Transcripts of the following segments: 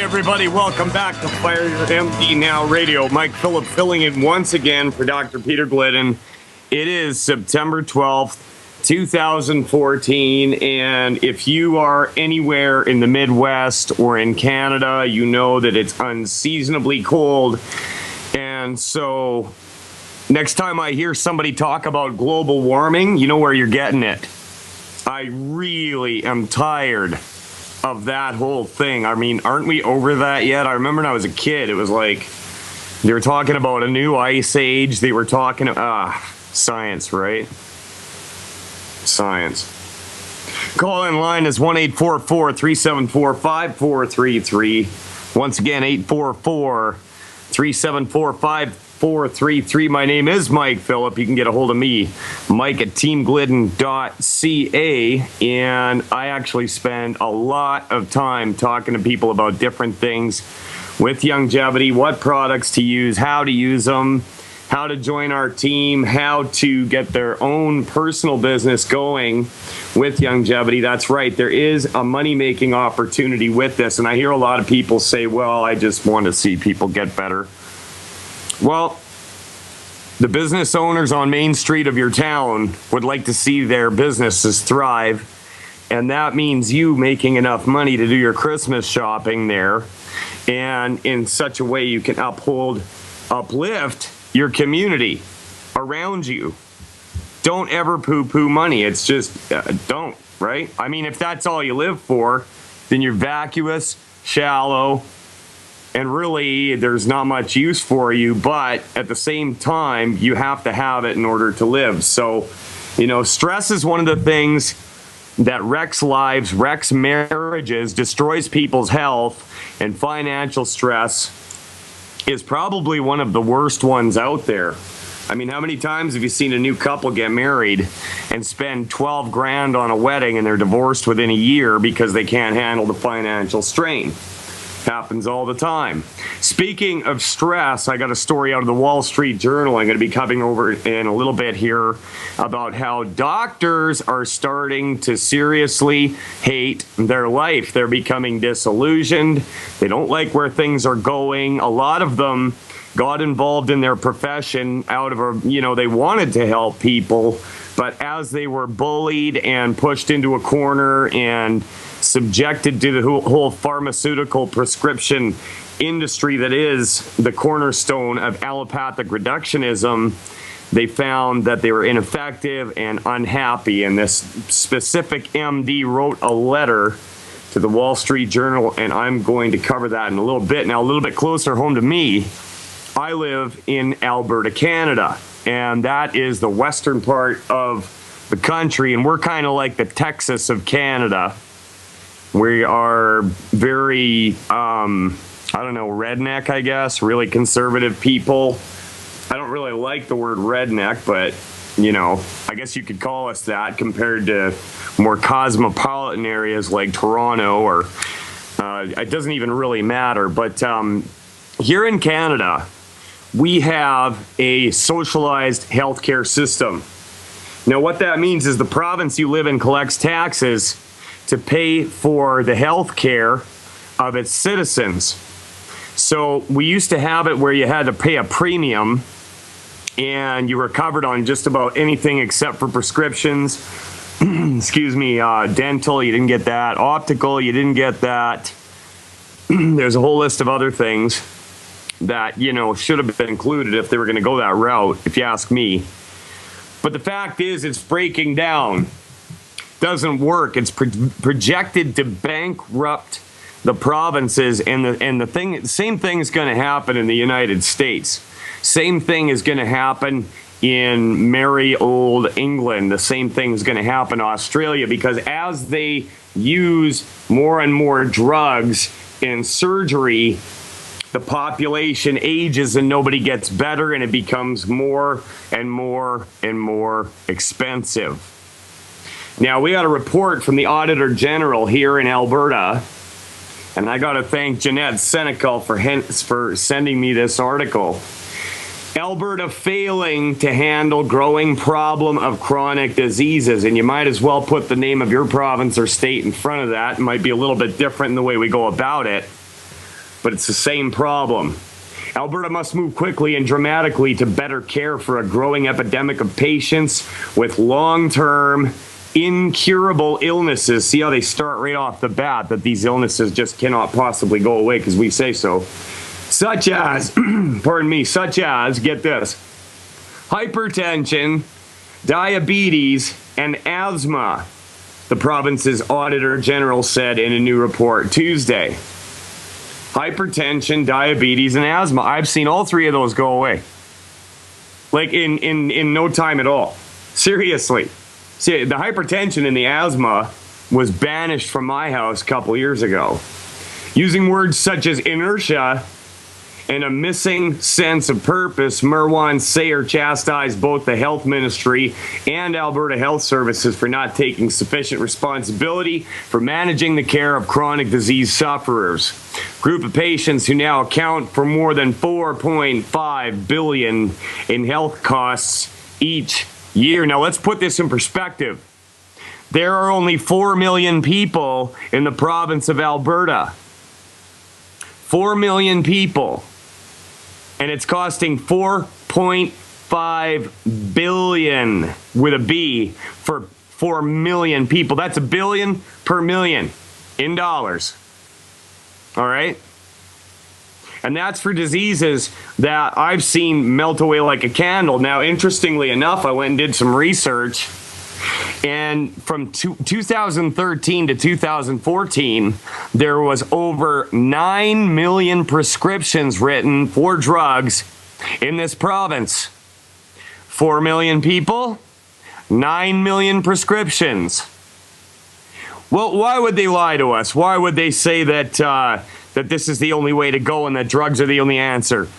everybody. Welcome back to Fire Your MD Now Radio. Mike Phillip filling in once again for Dr. Peter Glidden. It is September 12th, 2014, and if you are anywhere in the Midwest or in Canada, you know that it's unseasonably cold. And so next time I hear somebody talk about global warming, you know where you're getting it. I really am tired of that whole thing. I mean, aren't we over that yet? I remember when I was a kid, it was like they were talking about a new ice age. They were talking, science, right? Science. Call in line is 1-844-374-5433. Once again, 844-374-5433. My name is Mike Phillip. You can get a hold of me, Mike at teamglidden.ca, and I actually spend a lot of time talking to people about different things with Youngevity, what products to use, how to use them, how to join our team, how to get their own personal business going with Youngevity. That's right, there is a money-making opportunity with this, and I hear a lot of people say, well, I just want to see people get better. Well, the business owners on Main Street of your town would like to see their businesses thrive, and that means you making enough money to do your Christmas shopping there, and in such a way you can uplift your community around you. Don't ever poo-poo money. It's just, don't, right? I mean, if that's all you live for, then you're vacuous, shallow, and really there's not much use for you, but at the same time, you have to have it in order to live. So, you know, stress is one of the things that wrecks lives, wrecks marriages, destroys people's health, and financial stress is probably one of the worst ones out there. I mean, how many times have you seen a new couple get married and spend 12 grand on a wedding and they're divorced within a year because they can't handle the financial strain? Happens all the time. Speaking of stress, I got a story out of the Wall Street Journal I'm going to be covering over in a little bit here about how doctors are starting to seriously hate their life. They're becoming disillusioned. They don't like where things are going. A lot of them got involved in their profession out of they wanted to help people, but as they were bullied and pushed into a corner and subjected to the whole pharmaceutical prescription industry that is the cornerstone of allopathic reductionism, they found that they were ineffective and unhappy. And this specific MD wrote a letter to the Wall Street Journal, and I'm going to cover that in a little bit. Now, a little bit closer home to me, I live in Alberta, Canada, and that is the western part of the country, and we're kind of like the Texas of Canada. We are very, redneck, I guess, really conservative people. I don't really like the word redneck, but, I guess you could call us that compared to more cosmopolitan areas like Toronto, or it doesn't even really matter. But here in Canada, we have a socialized healthcare system. Now, what that means is the province you live in collects taxes to pay for the health care of its citizens. So we used to have it where you had to pay a premium and you were covered on just about anything except for prescriptions. Dental, you didn't get that. Optical, you didn't get that. There's a whole list of other things that, should have been included if they were going to go that route, if you ask me. But the fact is, it's breaking down. Doesn't work. It's projected to bankrupt the provinces, and the same thing is going to happen in the United States. Same thing is going to happen in merry old England. The same thing is going to happen in Australia, because as they use more and more drugs and surgery, the population ages and nobody gets better, and it becomes more and more and more expensive. Now, we got a report from the Auditor General here in Alberta, and I got to thank Jeanette Senecal for sending me this article. Alberta failing to handle growing problem of chronic diseases, and you might as well put the name of your province or state in front of that. It might be a little bit different in the way we go about it. but it's the same problem. Alberta must move quickly and dramatically to better care for a growing epidemic of patients with long-term incurable illnesses. See how they start right off the bat, that these illnesses just cannot possibly go away because we say so. Such as, such as, get this, hypertension, diabetes, and asthma, the province's Auditor General said in a new report Tuesday. Hypertension, diabetes, and asthma. I've seen all three of those go away. Like in no time at all. Seriously. See, the hypertension and the asthma was banished from my house a couple years ago. Using words such as inertia and a missing sense of purpose, Merwan Sayer chastised both the Health Ministry and Alberta Health Services for not taking sufficient responsibility for managing the care of chronic disease sufferers. Group of patients who now account for more than $4.5 billion in health costs each year. Now let's put this in perspective. There are only 4 million people in the province of Alberta. 4 million people. And it's costing $4.5 billion with a B for 4 million people. That's $1 billion per million in dollars. All right? And that's for diseases that I've seen melt away like a candle. Now, interestingly enough, I went and did some research. And from 2013 to 2014, there was over 9 million prescriptions written for drugs in this province. 4 million people, 9 million prescriptions. Well, why would they lie to us? Why would they say that that this is the only way to go and that drugs are the only answer?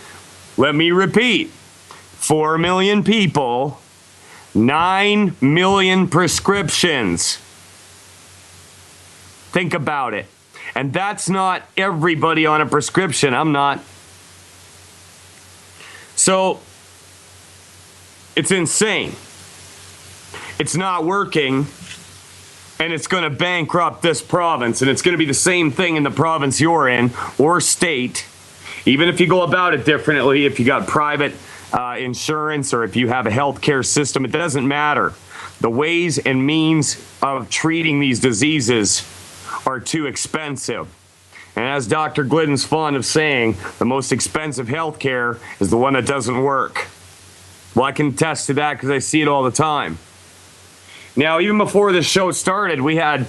Let me repeat. 4 million people, 9 million prescriptions. Think about it. And that's not everybody on a prescription. I'm not. So, it's insane. It's not working, and it's going to bankrupt this province, and it's going to be the same thing in the province you're in, or state. Even if you go about it differently, if you got private insurance or if you have a healthcare system, it doesn't matter. The ways and means of treating these diseases are too expensive. And as Dr. Glidden's fond of saying, the most expensive healthcare is the one that doesn't work. Well, I can attest to that because I see it all the time. Now, even before this show started, we had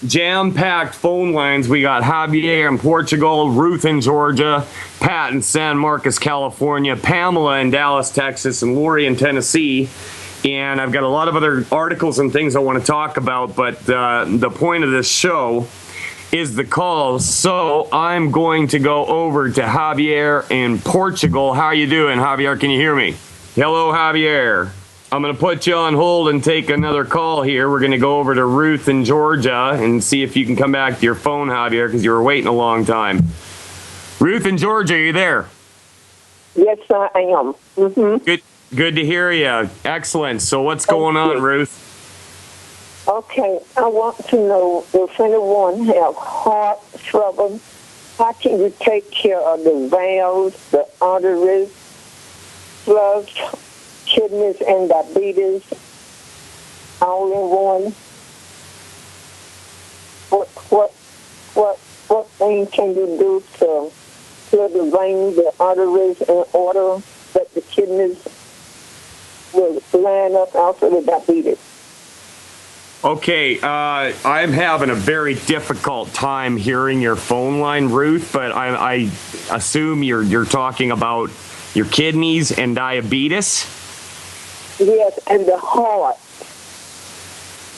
jam-packed phone lines. We got Javier in Portugal, Ruth in Georgia, Pat in San Marcos, California, Pamela in Dallas, Texas, and Lori in Tennessee. And I've got a lot of other articles and things I want to talk about, but the point of this show is the calls. So I'm going to go over to Javier in Portugal. How are you doing, Javier? Can you hear me? Hello, Javier. I'm going to put you on hold and take another call here. We're going to go over to Ruth in Georgia and see if you can come back to your phone, Javier, because you were waiting a long time. Ruth in Georgia, are you there? Yes, I am. Mm-hmm. Good to hear you. Excellent. So what's going on, Ruth? Okay, I want to know if anyone have heart trouble, how can you take care of the valves, the arteries, plus kidneys and diabetes all in one? What thing can you do to clear the veins, the arteries in order that the kidneys will line up after the diabetes? Okay, I'm having a very difficult time hearing your phone line, Ruth, but I assume you're talking about your kidneys and diabetes? Yes, and the heart.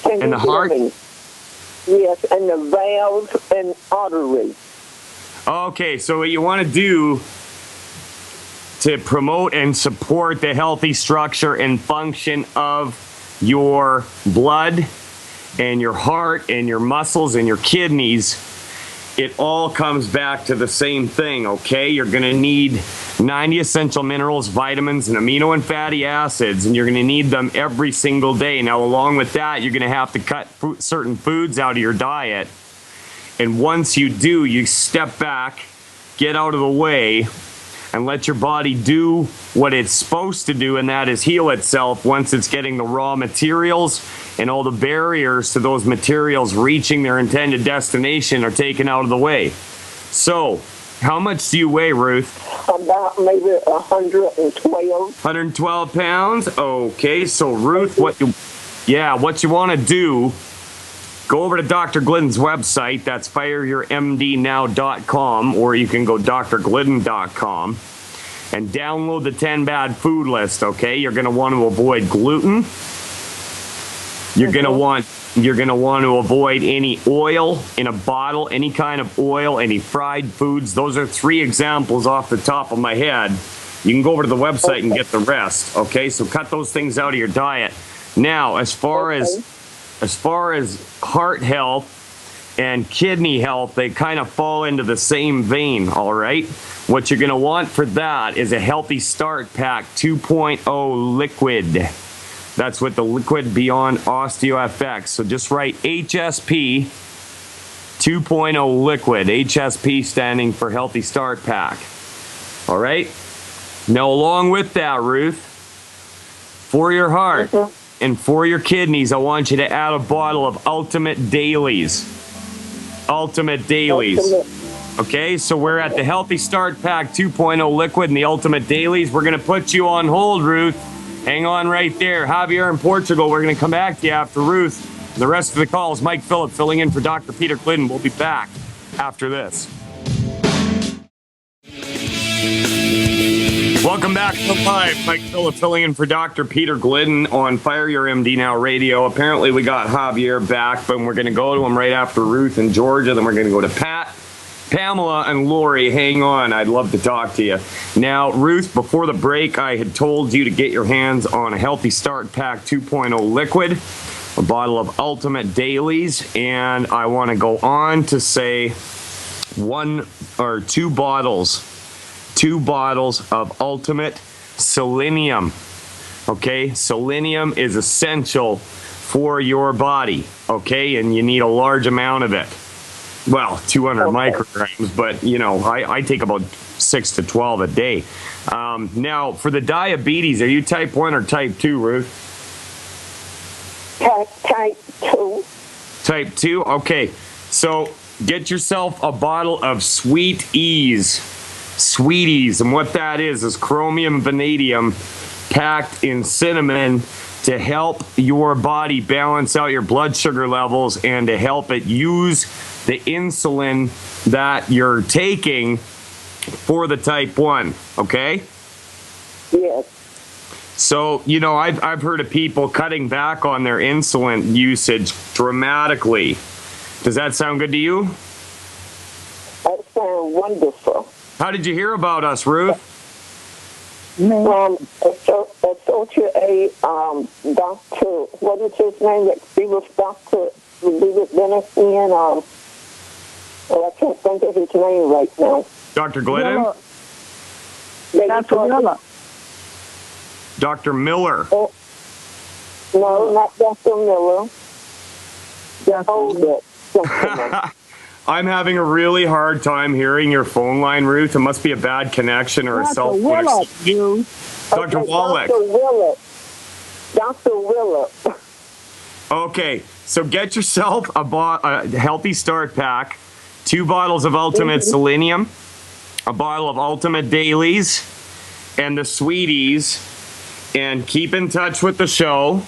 And the heart? Yes, and the valves and arteries. Okay, so what you want to do to promote and support the healthy structure and function of your blood and your heart and your muscles and your kidneys, it all comes back to the same thing, okay? You're going to need 90 essential minerals, vitamins, and amino and fatty acids, and you're going to need them every single day. Now, along with that, you're going to have to cut certain foods out of your diet. And once you do, you step back get out of the way and let your body do what it's supposed to do, and that is heal itself once it's getting the raw materials and all the barriers to those materials reaching their intended destination are taken out of the way. So, how much do you weigh, Ruth? About maybe 112. 112 pounds? Okay, so Ruth, what you want to do, go over to Dr. Glidden's website. That's fireyourmdnow.com, or you can go drglidden.com and download the 10 bad food list, okay? You're going to want to avoid gluten. You're going to want to avoid any oil in a bottle, any kind of oil, any fried foods. Those are 3 examples off the top of my head. You can go over to the website and get the rest, okay? So cut those things out of your diet. Now, as far as heart health and kidney health, they kind of fall into the same vein, all right? What you're going to want for that is a Healthy Start Pack 2.0 liquid. That's with the Liquid Beyond OsteoFX. So just write HSP 2.0 liquid. HSP standing for Healthy Start Pack. All right? Now, along with that, Ruth, for your heart and for your kidneys, I want you to add a bottle of Ultimate Dailies. Ultimate Dailies. Okay, so we're at the Healthy Start Pack 2.0 liquid and the Ultimate Dailies. We're going to put you on hold, Ruth. Hang on right there. Javier in Portugal, we're going to come back to you after Ruth. The rest of the call is Mike Phillip filling in for Dr. Peter Glidden. We'll be back after this. Welcome back to Live. Mike Phillip filling in for Dr. Peter Glidden on Fire Your MD Now Radio. Apparently we got Javier back, but we're going to go to him right after Ruth in Georgia. Then we're going to go to Pat, Pamela, and Lori. Hang on. I'd love to talk to you. Now, Ruth, before the break, I had told you to get your hands on a Healthy Start Pack 2.0 liquid, a bottle of Ultimate Dailies, and I want to go on to say 1 or 2 bottles of Ultimate Selenium. Okay, selenium is essential for your body, okay, and you need a large amount of it. Well, 200 micrograms, but you know, I take about 6 to 12 a day. Now, for the diabetes, are you type 1 or type 2, Ruth? Type 2. Type 2? Okay, so get yourself a bottle of Sweeties, and what that is chromium and vanadium packed in cinnamon to help your body balance out your blood sugar levels and to help it use the insulin that you're taking for the type 1, okay? Yes. So, you know, I've heard of people cutting back on their insulin usage dramatically. Does that sound good to you? That sounds wonderful. How did you hear about us, Ruth? Associate Dr. What is his name? That he was Dr. David Benison. I can't think of his name right now. Dr. Glidden? Dr. Miller. Dr. Miller. Oh, no, not Dr. Miller. I'm having a really hard time hearing your phone line, Ruth. It must be a bad connection or a cell phone. Dr. Wallach. Dr. Willett. Okay, so get yourself a Healthy Start Pack, 2 bottles of Ultimate Selenium, a bottle of Ultimate Dailies, and the Sweeties, and keep in touch with the show.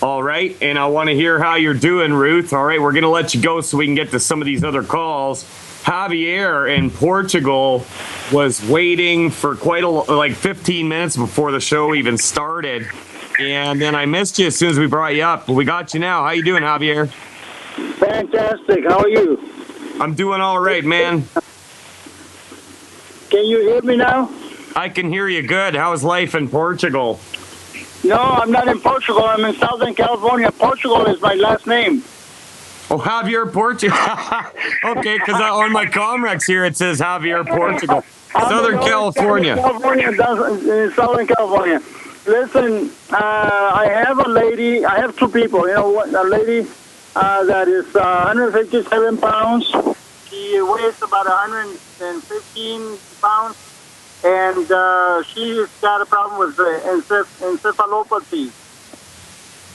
All right, and I want to hear how you're doing, Ruth. All right, we're going to let you go so we can get to some of these other calls. Javier in Portugal was waiting for like 15 minutes before the show even started, and then I missed you as soon as we brought you up. But we got you now. How you doing, Javier? Fantastic. How are you? I'm doing all right, man. Can you hear me now? I can hear you good. How's life in Portugal? No, I'm not in Portugal. I'm in Southern California. Portugal is my last name. Oh, Javier Portugal. Okay, because on my Comrex here it says Javier Portugal. Southern California. In Southern California. Listen, I have a lady. I have 2 people. You know what? A lady that is 157 pounds, She weighs about 115 pounds, and she's got a problem with encephalopathy.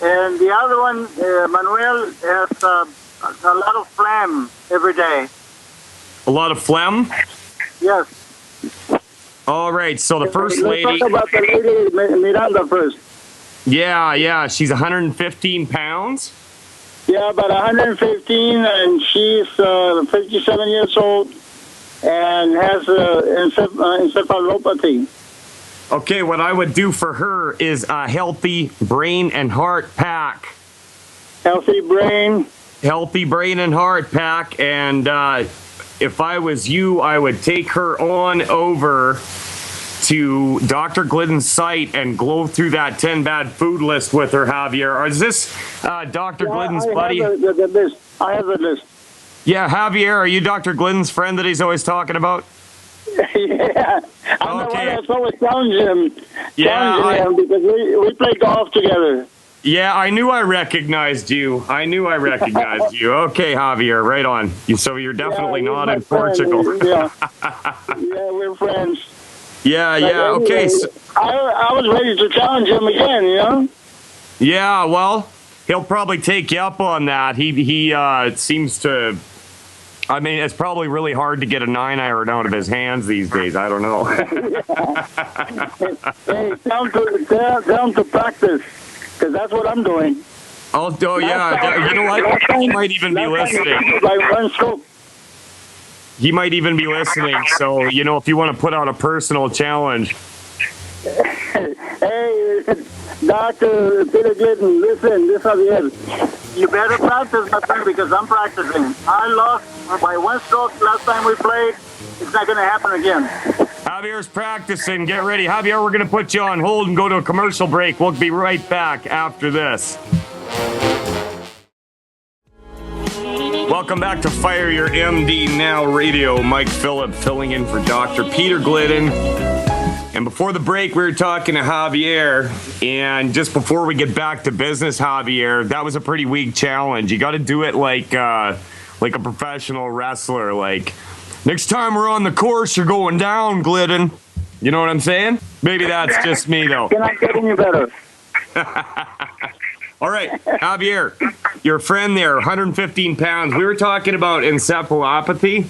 And the other one, Manuel, has a lot of phlegm every day. A lot of phlegm? Yes. All right, so the first Let's lady... talk about the lady Miranda first. Yeah, she's 115 pounds. Yeah, about 115, and she's 57 years old and has encephalopathy. Okay, what I would do for her is a healthy brain and heart pack. Healthy brain. Healthy brain and heart pack, and if I was you, I would take her on over to Dr. Glidden's site and go through that 10 bad food list with her, Javier. Or is this Dr. Glidden's buddy? I have the list. I have the list. Yeah, Javier, are you Dr. Glidden's friend that he's always talking about? Yeah. I'm the one Okay. that's always challenging him. Yeah, Challenging him because we play golf together. Yeah, I knew I recognized you. Okay, Javier, right on. So you're definitely Yeah, not he's in my friend. Portugal. Yeah, we're friends. Yeah, But okay. anyway, So, I was ready to challenge him again, you know? yeah, well, he'll probably take you up on that. He seems to... I mean, it's probably really hard to get a 9-iron out of his hands these days. I don't know. Hey, down to practice, because that's what I'm doing. Oh yeah. You know what? He might even be listening. Like one stroke. He might even be listening. So, you know, if you want to put out a personal challenge. Hey, Dr. Peter Glidden, listen, this is you better practice, my friend, because I'm practicing. I lost by one stroke last time we played. It's not going to happen again. Javier's practicing. Get ready. Javier, we're going to put you on hold and go to a commercial break. We'll be right back after this. Welcome back to Fire Your MD Now Radio. Mike Phillip filling in for Dr. Peter Glidden. And before the break, we were talking to Javier. And just before we get back to business, Javier, that was a pretty weak challenge. You got to do it like a professional wrestler. Like, next time we're on the course, you're going down, Glidden. You know what I'm saying? Maybe that's just me, though. Can I get any better? All right, Javier, your friend there, 115 pounds. We were talking about encephalopathy.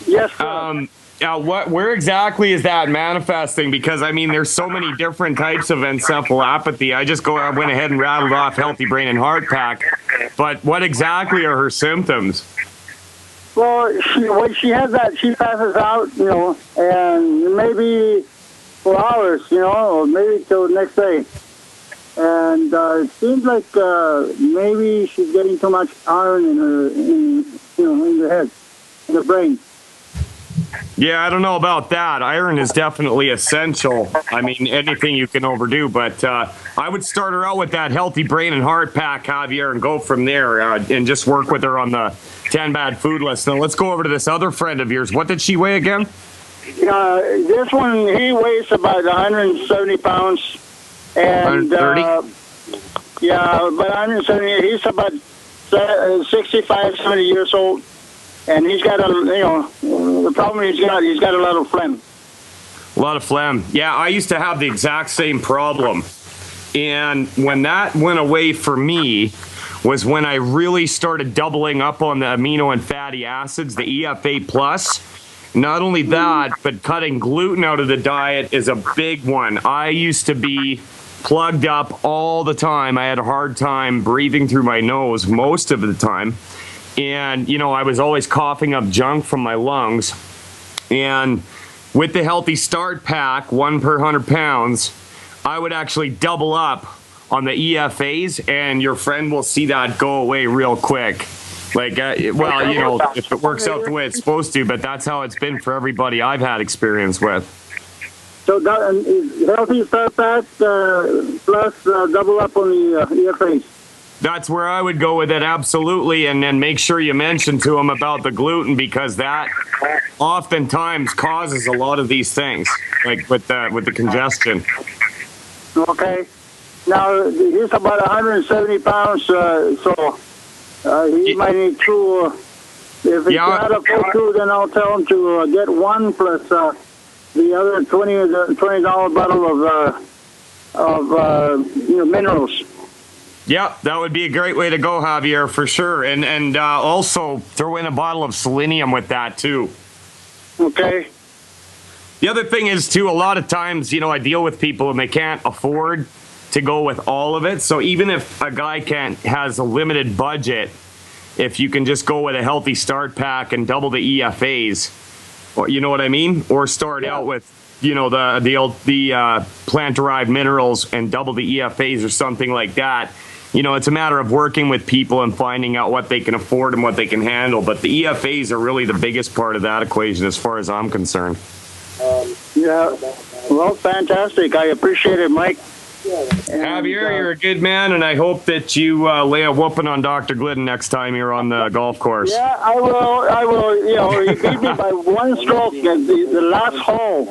Yes, sir. Where exactly is that manifesting? Because, I mean, there's so many different types of encephalopathy. I went ahead and rattled off Healthy Brain and Heart Pack. But what exactly are her symptoms? Well, when she has that, she passes out, you know, and maybe for hours, you know, or maybe till the next day. And it seems like maybe she's getting too much iron in her head, in her brain. Yeah, I don't know about that. Iron is definitely essential. I mean, anything you can overdo, but I would start her out with that Healthy Brain and Heart Pack, Javier, and go from there and just work with her on the 10 bad food list. Now, let's go over to this other friend of yours. What did she weigh again? This one, he weighs about 170 pounds. And 130? Yeah, but 170. He's about 65, 70 years old, and he's got the problem he's got a lot of phlegm. A lot of phlegm. Yeah, I used to have the exact same problem. And when that went away for me was when I really started doubling up on the amino and fatty acids, the EFA plus. Not only that, but cutting gluten out of the diet is a big one. I used to be plugged up all the time. I had a hard time breathing through my nose most of the time. And, you know, I was always coughing up junk from my lungs. And with the Healthy Start Pack, 1 per 100 pounds, I would actually double up on the EFAs, and your friend will see that go away real quick. Like, well, you know, if it works out the way it's supposed to, but that's how it's been for everybody I've had experience with. So Healthy Start Pack plus double up on the EFAs. That's where I would go with it, absolutely, and then make sure you mention to them about the gluten, because that oftentimes causes a lot of these things, like with the congestion. Okay. Now, he's about 170 pounds, so he might need two If it's Yeah. not a full two, then I'll tell him to get one plus the other $20 bottle of minerals. Yeah, that would be a great way to go, Javier, for sure. And also throw in a bottle of selenium with that too. Okay. The other thing is too, a lot of times, I deal with people and they can't afford to go with all of it. So even if a guy has a limited budget, if you can just go with a healthy start pack and double the EFAs, or, you know what I mean? Or start out with, the plant-derived minerals and double the EFAs or something like that. It's a matter of working with people and finding out what they can afford and what they can handle. But the EFAs are really the biggest part of that equation as far as I'm concerned. Yeah. Well, fantastic. I appreciate it, Mike. Javier, you're a good man, and I hope that you lay a whooping on Dr. Glidden next time you're on the golf course. Yeah, I will. He beat me by one stroke at the last hole,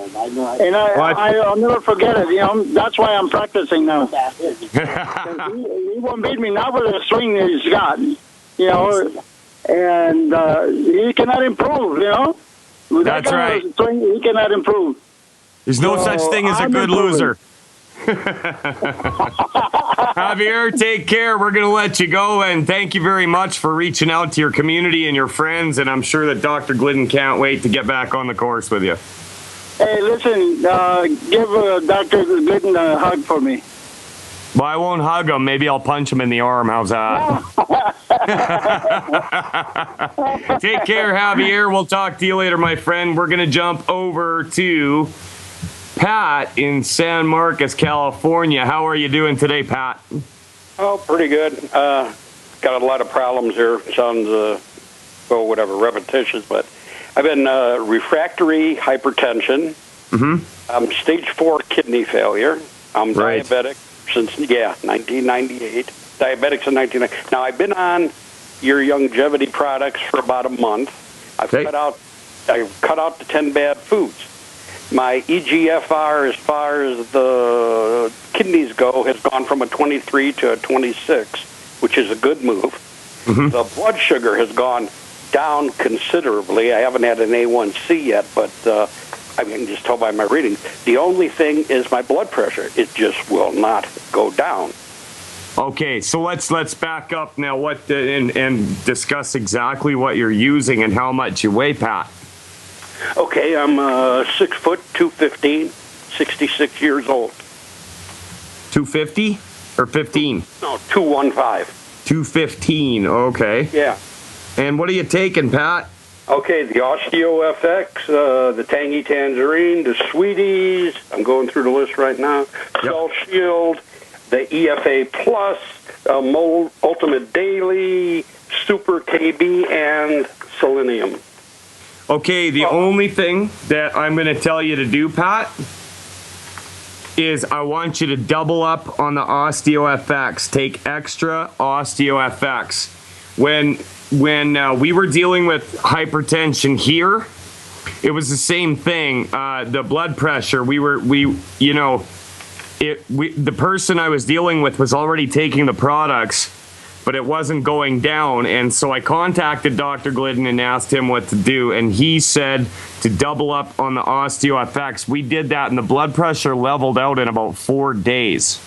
and I'll never forget it. That's why I'm practicing now. He won't beat me not with the swing that he's got, and he cannot improve. With That's that kind of swing, he cannot improve. There's no such thing as a good loser. Javier, take care. We're going to let you go, and thank you very much for reaching out to your community and your friends, and I'm sure that Dr. Glidden can't wait to get back on the course with you. Hey, listen, give Dr. Glidden a hug for me. Well, I won't hug him. Maybe I'll punch him in the arm. How's that? Take care, Javier. We'll talk to you later, my friend. We're going to jump over to Pat in San Marcos, California. How are you doing today, Pat? Oh, pretty good. Got a lot of problems here. Sounds, repetitious, but I've been refractory hypertension. I'm stage 4 kidney failure. I'm diabetic since 1998. Diabetic since 1990. Now I've been on your longevity products for about a month. I've cut out the 10 bad foods. My EGFR, as far as the kidneys go, has gone from a 23 to a 26, which is a good move. The blood sugar has gone down considerably. I haven't had an A1C yet, but I can just tell by my readings. The only thing is my blood pressure. It just will not go down. Okay, so let's back up now and discuss exactly what you're using and how much you weigh, Pat. Okay, I'm 6 foot, 215, 66 years old. 250 or 15? No, 215. 215, okay. Yeah. And what are you taking, Pat? Okay, the OsteoFX, the Tangy Tangerine, the Sweeties. I'm going through the list right now. Cell Shield, the EFA Plus, Ultimate Daily, Super KB, and Selenium. Okay, the only thing that I'm going to tell you to do, Pat, is I want you to double up on the OsteoFX. Take extra OsteoFX. When we were dealing with hypertension here, it was the same thing. The blood pressure, the person I was dealing with was already taking the products, but it wasn't going down. And so I contacted Dr. Glidden and asked him what to do. And he said to double up on the OsteoFX. We did that, and the blood pressure leveled out in about 4 days.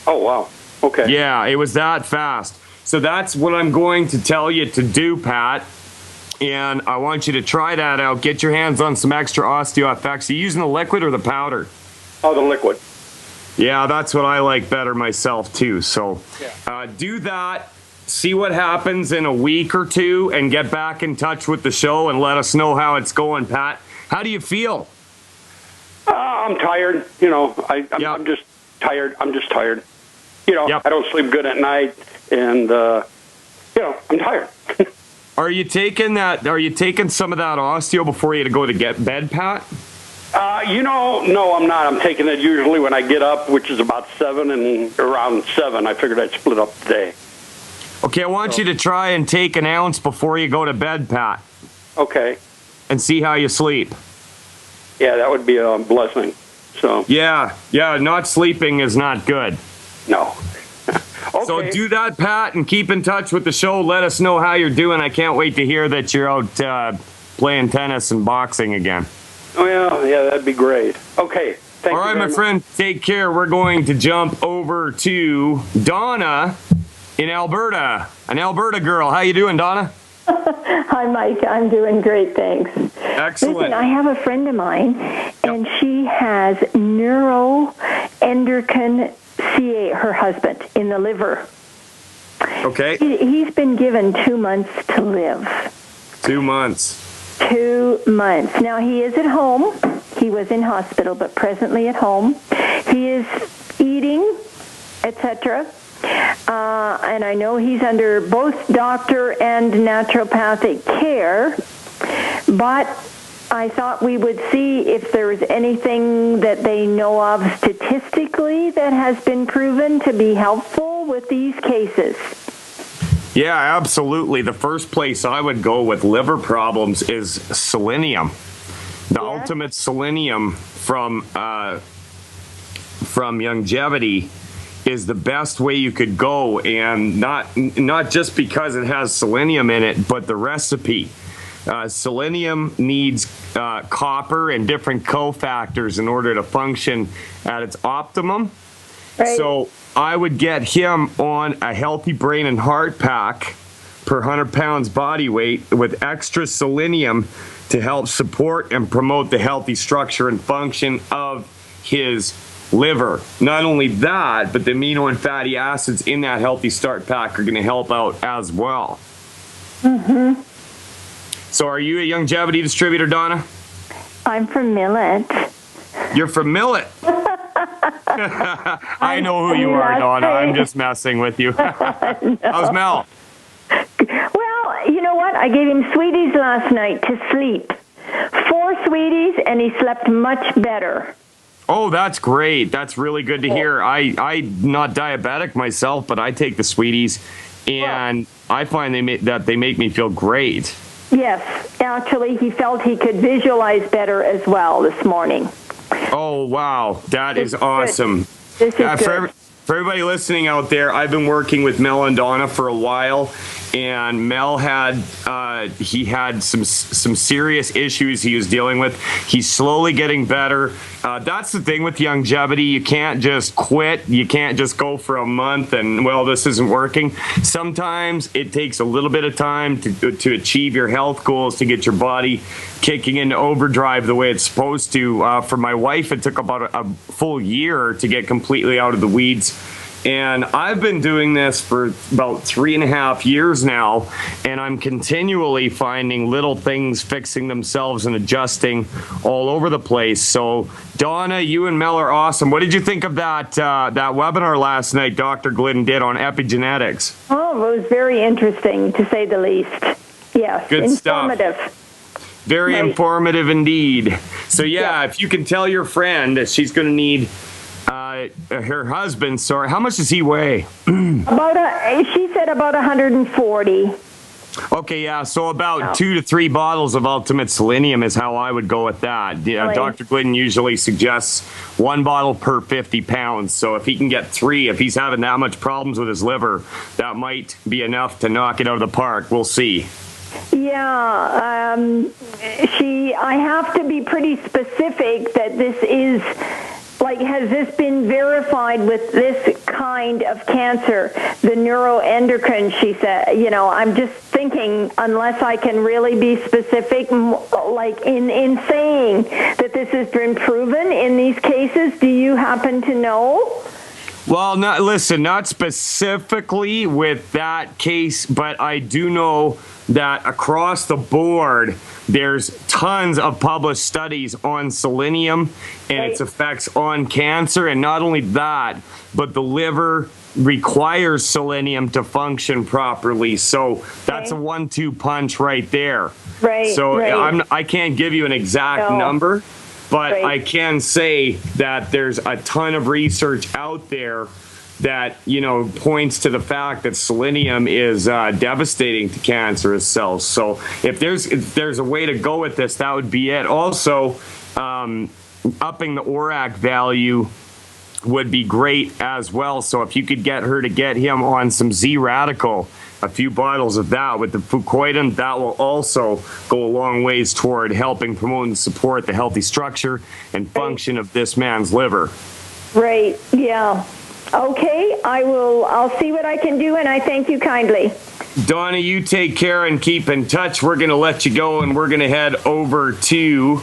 Oh, wow. Okay. Yeah, it was that fast. So that's what I'm going to tell you to do, Pat. And I want you to try that out. Get your hands on some extra OsteoFX. Are you using the liquid or the powder? Oh, the liquid. Yeah, that's what I like better myself, too. So do that. See what happens in a week or two and get back in touch with the show and let us know how it's going, Pat. How do you feel? I'm tired. I'm just tired. I'm just tired. I don't sleep good at night, and, I'm tired. Are you taking some of that osteo before you go to get bed, Pat? No, I'm not. I'm taking it usually when I get up, which is about 7, and around 7, I figured I'd split up the day. Okay, I want you to try and take an ounce before you go to bed, Pat. Okay. And see how you sleep. Yeah, that would be a blessing. So. Yeah, not sleeping is not good. No. Okay. So Okay. do that, Pat, and keep in touch with the show. Let us know how you're doing. I can't wait to hear that you're out playing tennis and boxing again. Oh, yeah, that'd be great. Okay. Thank All you right, very my much. friend, take care. We're going to jump over to Donna in Alberta. An Alberta girl. How you doing, Donna? Hi, Mike. I'm doing great, thanks. Excellent. Listen, I have a friend of mine, and she has neuroendocrine CA, her husband, in the liver. Okay. He's been given 2 months to live. 2 months. 2 months. Now, he is at home. He was in hospital, but presently at home. He is eating, etc. And I know he's under both doctor and naturopathic care, but I thought we would see if there was anything that they know of statistically that has been proven to be helpful with these cases. Yeah, absolutely. The first place I would go with liver problems is selenium. The ultimate selenium from Longevity is the best way you could go, and not just because it has selenium in it, but the recipe. Selenium needs copper and different cofactors in order to function at its optimum. Right. So I would get him on a healthy brain and heart pack per 100 pounds body weight with extra selenium to help support and promote the healthy structure and function of his liver. Not only that, but the amino and fatty acids in that healthy start pack are going to help out as well. Mm-hmm. So are you a Longevity distributor, Donna? I'm from Millet. You're from Millet. I know who you are, Donna. I'm just messing with you. How's Mel? Well, you know what? I gave him sweeties last night to sleep. 4 sweeties, and he slept much better. Oh, that's great. That's really good to hear. I'm not diabetic myself, but I take the sweeties, and I find they make me feel great. Yes, actually, he felt he could visualize better as well this morning. Oh, wow. That is awesome. This is good. For everybody listening out there, I've been working with Mel and Donna for a while, and Mel had some serious issues he was dealing with. He's slowly getting better. That's the thing with Longevity. You can't just quit. You can't just go for a month and, well, this isn't working. Sometimes it takes a little bit of time to achieve your health goals, to get your body kicking into overdrive the way it's supposed to. For my wife, it took about a full year to get completely out of the weeds. And I've been doing this for about 3.5 years now, and I'm continually finding little things fixing themselves and adjusting all over the place. So, Donna, you and Mel are awesome. What did you think of that webinar last night Dr. Glidden did on epigenetics? Oh, it was very interesting, to say the least. Yes, Good informative. stuff. Very Right. informative indeed. So, Yeah. if you can tell your friend that she's going to need her husband, sorry, how much does he weigh? She said about 140. Okay, yeah, so about 2 to 3 bottles of Ultimate Selenium is how I would go with that. Yeah, Right. Dr. Glidden usually suggests 1 bottle per 50 pounds. So if he can get 3, if he's having that much problems with his liver, that might be enough to knock it out of the park. We'll see. Yeah, I have to be pretty specific that this is, like, has this been verified with this kind of cancer, the neuroendocrine, she said. You know, I'm just thinking, unless I can really be specific, like in saying that this has been proven in these cases, do you happen to know? Well, not specifically with that case, but I do know that across the board, there's tons of published studies on selenium and its effects on cancer. And not only that, but the liver requires selenium to function properly. So that's a 1-2 punch right there. Right. So right. I can't give you an exact number, but Right. I can say that there's a ton of research out there that, points to the fact that selenium is devastating to cancerous cells. So if there's a way to go with this, that would be it. Also, upping the ORAC value would be great as well. So if you could get her to get him on some Z-Radical, a few bottles of that with the fucoidan, that will also go a long ways toward helping promote and support the healthy structure and function of this man's liver. Right, yeah. Okay, I'll see what I can do, and I thank you kindly. Donna, you take care and keep in touch. We're going to let you go, and we're going to head over to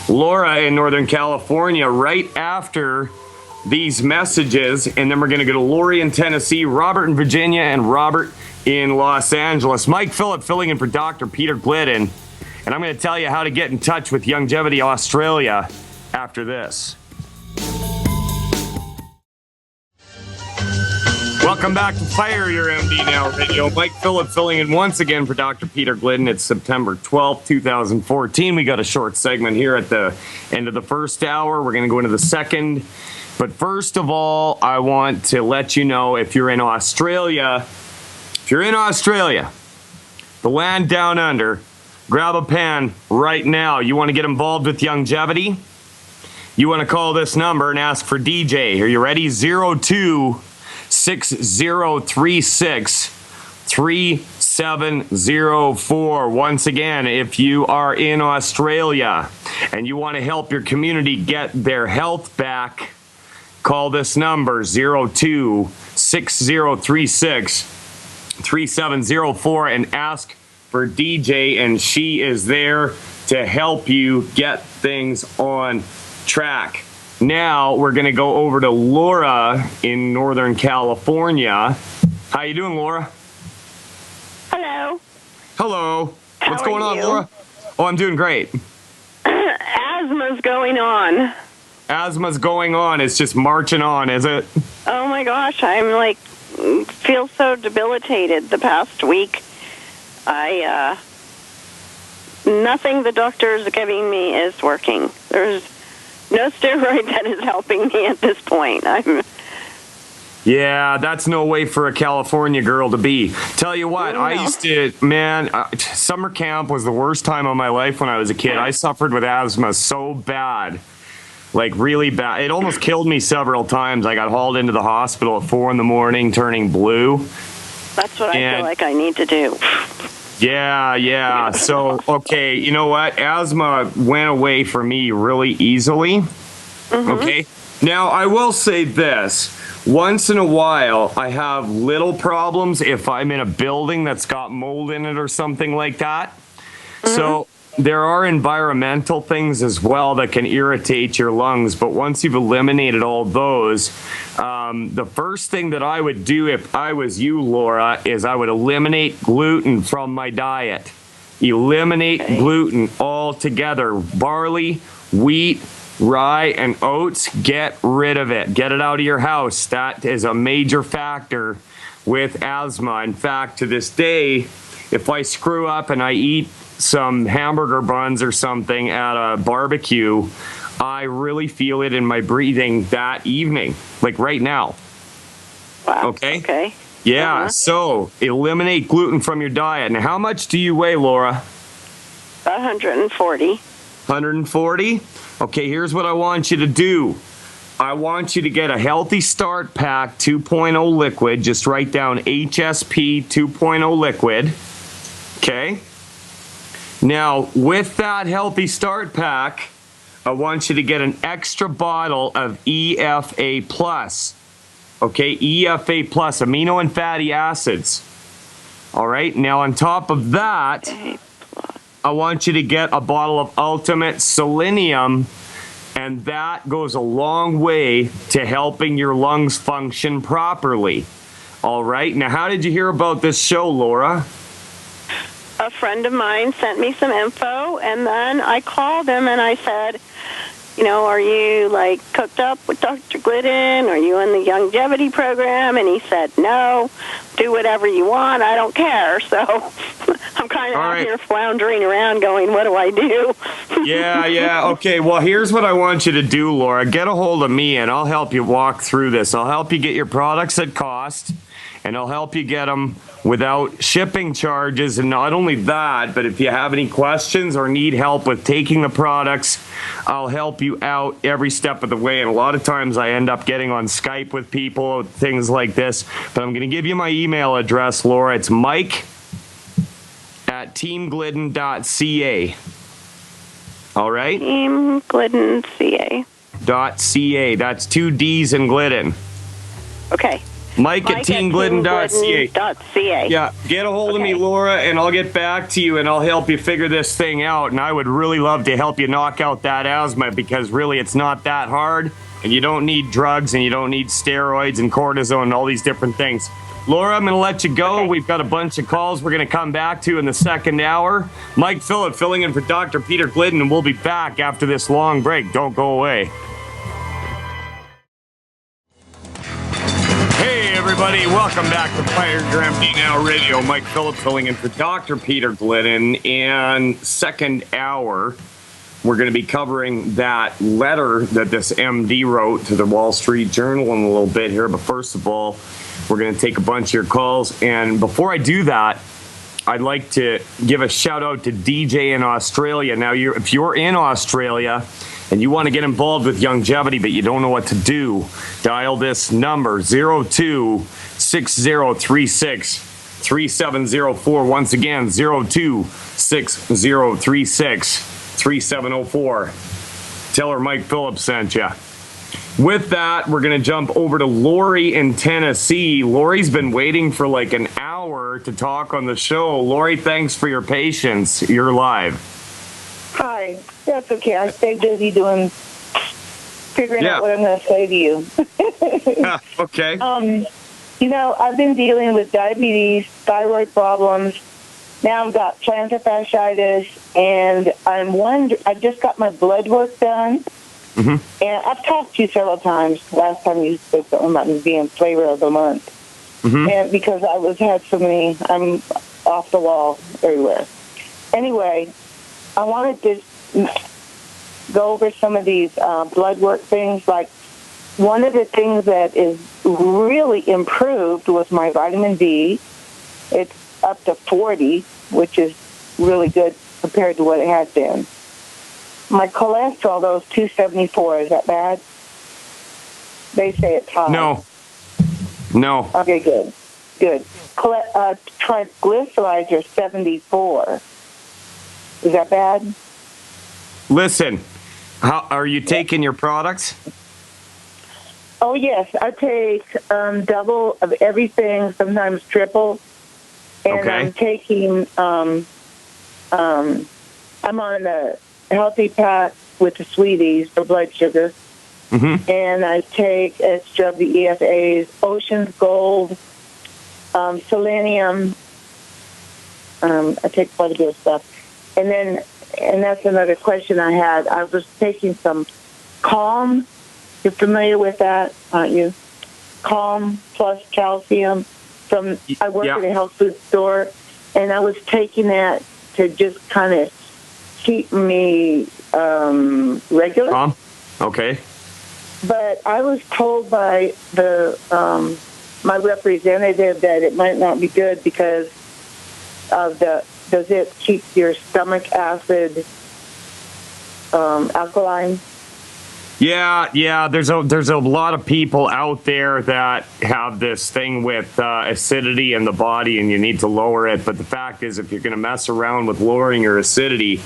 Laura in Northern California right after these messages, and then we're going to go to Lori in Tennessee, Robert in Virginia, and Robert in Los Angeles. Mike Phillip filling in for Dr. Peter Glidden, and I'm going to tell you how to get in touch with Longevity Australia after this. Welcome back to Fire Your MD Now Radio. Mike Phillip filling in once again for Dr. Peter Glidden. It's September 12th, 2014. We got a short segment here at the end of the first hour. We're going to go into the second. But first of all, I want to let you know if you're in Australia, the land down under, grab a pen right now. You want to get involved with Longevity? You want to call this number and ask for DJ. Are you ready? 02-6036-3704. Once again, if you are in Australia and you want to help your community get their health back, call this number 02-6036-3704 and ask for DJ, and she is there to help you get things on track. Now we're going to go over to Laura in Northern California. How you doing, Laura? Hello. Hello. What's going on, you? Laura? Oh, I'm doing great. Asthma's going on. Asthma's going on. It's just marching on, is it? Oh my gosh, I'm feel so debilitated the past week. Nothing the doctor's giving me is working. There's no steroid that is helping me at this point. Yeah, that's no way for a California girl to be. Tell you what, No. I used to, summer camp was the worst time of my life when I was a kid. I suffered with asthma so bad. Like really bad. It almost killed me several times. I got hauled into the hospital at 4 a.m, turning blue. That's what I feel like I need to do. Yeah. So, okay, you know what? Asthma went away for me really easily. Mm-hmm. Okay. Now, I will say this. Once in a while, I have little problems if I'm in a building that's got mold in it or something like that. Mm-hmm. So there are environmental things as well that can irritate your lungs, but once you've eliminated all those, the first thing that I would do if I was you, Laura, is I would eliminate gluten from my diet. Eliminate gluten altogether. Barley, wheat, rye, and oats, get rid of it. Get it out of your house. That is a major factor with asthma. In fact, to this day, if I screw up and I eat some hamburger buns or something at a barbecue, I really feel it in my breathing that evening, like right now. Wow. Okay. Yeah. So eliminate gluten from your diet. Now, how much do you weigh, Laura? 140. 140? Okay, here's what I want you to do. I want you to get a Healthy Start Pack 2.0 liquid. Just write down HSP 2.0 liquid. Okay? Now, with that Healthy Start Pack, I want you to get an extra bottle of EFA Plus. Okay, EFA Plus, amino and fatty acids. All right, now on top of that, I want you to get a bottle of Ultimate Selenium, and that goes a long way to helping your lungs function properly. All right, now how did you hear about this show, Laura? A friend of mine sent me some info, and then I called him and I said, are you cooked up with Dr. Glidden? Are you in the longevity program? And he said, no, do whatever you want. I don't care. So I'm kind of out here floundering around going, what do I do? Yeah. Okay, well, here's what I want you to do, Laura. Get a hold of me, and I'll help you walk through this. I'll help you get your products at cost, and I'll help you get them without shipping charges. And not only that, but if you have any questions or need help with taking the products, I'll help you out every step of the way. And a lot of times I end up getting on Skype with people, things like this. But I'm going to give you my email address, Laura. It's mike@teamglidden.ca. All right? Team Glidden CA. .ca. That's 2 D's in Glidden. Okay. Mike@teamglidden.ca. Yeah, get a hold of me, Okay. Laura, and I'll get back to you and I'll help you figure this thing out. And I would really love to help you knock out that asthma, because really it's not that hard, and you don't need drugs and you don't need steroids and cortisone and all these different things. Laura, I'm going to let you go. Okay. We've got a bunch of calls we're going to come back to in the second hour. Mike Phillip filling in for Dr. Peter Glidden, and we'll be back after this long break. Don't go away. Hey, everybody. Welcome back to Fire Your MD Now Radio. Mike Phillip filling in for Dr. Peter Glidden. And second hour, we're going to be covering that letter that this MD wrote to the Wall Street Journal in a little bit here. But first of all, we're going to take a bunch of your calls. And before I do that, I'd like to give a shout out to DJ in Australia. Now, if you're in Australia and you want to get involved with longevity, but you don't know what to do, dial this number, 02-6036-3704. Once again, 02-6036-3704. Tell her Mike Phillips sent you. With that, we're going to jump over to Lori in Tennessee. Lori's been waiting for like an hour to talk on the show. Lori, thanks for your patience. You're live. Hi. That's okay. I stay busy figuring out what I'm going to say to you. Okay. I've been dealing with diabetes, thyroid problems. Now I've got plantar fasciitis, and I just got my blood work done. Mm-hmm. And I've talked to you several times. Last time you said something about me being flavor of the month. Mm-hmm. And because I'm off the wall everywhere. Anyway, I wanted to go over some of these blood work things. Like, one of the things that is really improved was my vitamin D. It's up to 40, which is really good compared to what it had been. My cholesterol, though, is 274. Is that bad? They say it's high. No. Okay, good. Triglycerides are 74. Is that bad? Listen, how are you taking your products? Oh, yes. I take double of everything, sometimes triple. And Okay. I'm taking, I'm on the healthy pack with the sweeties for blood sugar. Mm-hmm. And I take extra of the EFAs, Ocean's Gold, selenium. I take quite a bit of stuff. And that's another question I had. I was taking some Calm. You're familiar with that, aren't you? Calm plus calcium. I work at a health food store, and I was taking that to just kind of keep me regular. Okay. But I was told by my representative that it might not be good because of does it keep your stomach acid alkaline? Yeah. There's a lot of people out there that have this thing with acidity in the body, and you need to lower it. But the fact is, if you're going to mess around with lowering your acidity,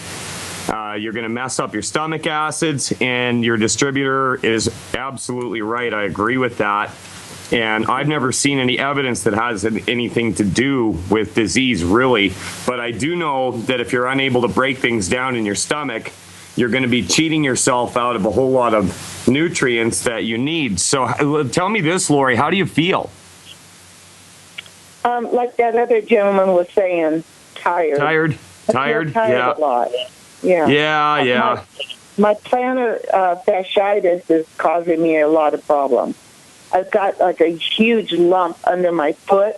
you're going to mess up your stomach acids, and your distributor is absolutely right. I agree with that. And I've never seen any evidence that has anything to do with disease, really. But I do know that if you're unable to break things down in your stomach, you're going to be cheating yourself out of a whole lot of nutrients that you need. So tell me this, Lori, how do you feel? Like that other gentleman was saying, tired. Tired, yeah. A lot. Yeah. My plantar fasciitis is causing me a lot of problems. I've got like a huge lump under my foot,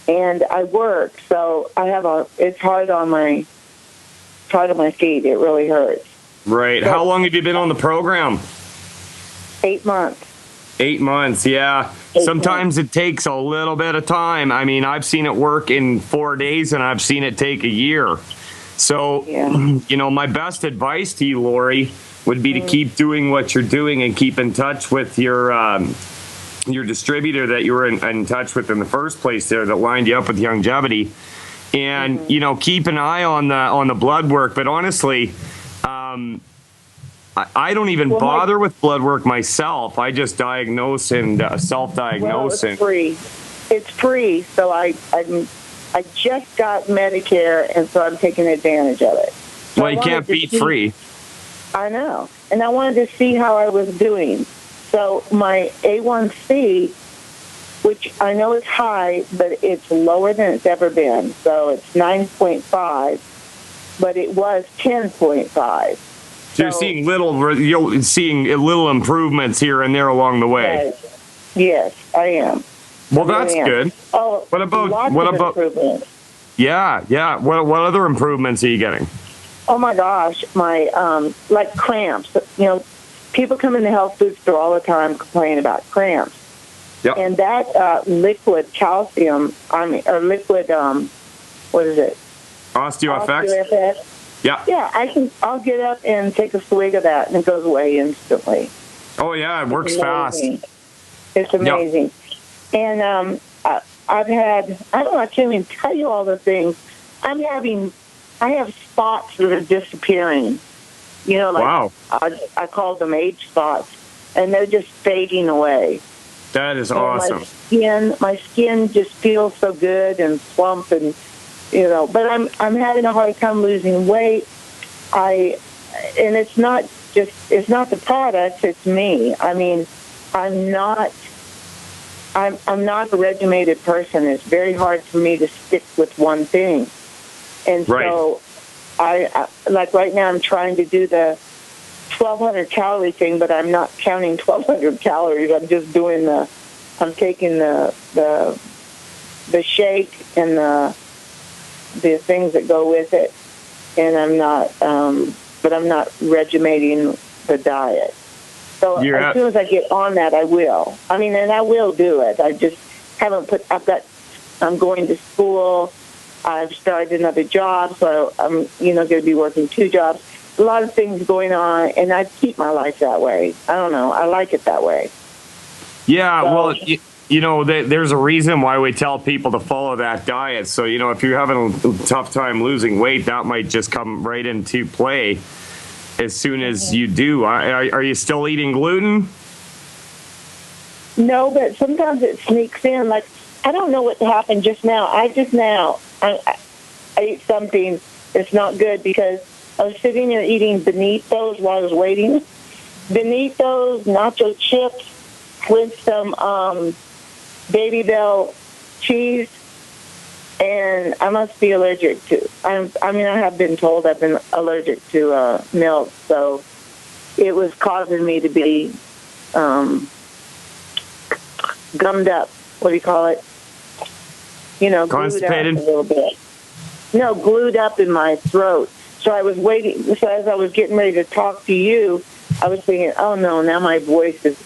and I work, so it's hard on my feet. It really hurts. Right. How long have you been on the program? 8 months. 8 months, yeah. 8 Sometimes it takes a little bit of time. I mean, I've seen it work in 4 days and I've seen it take a year. So, Yeah. you know, my best advice to you, Lori, would be to keep doing what you're doing and keep in touch with your distributor that you were in touch with in the first place there that lined you up with Youngevity. And, you know, keep an eye on the blood work. But honestly, I don't even bother with blood work myself. I just diagnose and Well, self-diagnose. it's free. It's free, so I just got Medicare, and so I'm taking advantage of it. So Well, I you wanted can't to beat see- free. I know, and I wanted to see how I was doing. So my A1C, which I know is high, but it's lower than it's ever been. So it's 9.5, but it was 10.5. So you're seeing little improvements here and there along the way. Yes, I am. Well, I that's am. good. Oh, What about- lots what of about- improvements? Yeah. What other improvements are you getting? Oh my gosh, my like cramps. You know, people come in the health food store all the time complaining about cramps. Yep. And that liquid calcium, or liquid, what is it? OsteoFX? OsteoFX. Yeah. Yeah, I'll get up and take a swig of that, and it goes away instantly. Oh, yeah, it works fast. Amazing. It's amazing. And I've had, I don't know, I can't even tell you all the things. I have spots that are disappearing. You know, like Wow. I call them age spots, and they're just fading away. That is And awesome. My skin just feels so good and plump, and you know. But I'm having a hard time losing weight. And it's not the products, it's me. I mean, I'm not a regimented person. It's very hard for me to stick with one thing. And Right. so I like right now I'm trying to do the 1,200 calorie thing, but I'm not counting 1,200 calories. I'm just doing I'm taking the shake and the things that go with it, and I'm not regimenting the diet. So as soon as I get on that, I will. I mean, and I will do it. I just haven't I'm going to school. I've started another job, so I'm, going to be working 2 jobs. A lot of things going on, and I keep my life that way. I don't know. I like it that way. Yeah, So- well, there's a reason why we tell people to follow that diet. So, if you're having a tough time losing weight, that might just come right into play as soon as you do. Are you still eating gluten? No, but sometimes it sneaks in. Like, I don't know what happened just now. I ate something that's not good because I was sitting there eating Benitos while I was waiting. Benitos, nacho chips with some Baby Bell cheese, and I must be allergic to. I have been told I've been allergic to milk, so it was causing me to be gummed up. What do you call it? Constipated? Glued up a little bit. No, glued up in my throat. So I was waiting. So as I was getting ready to talk to you, I was thinking, oh no, now my voice is,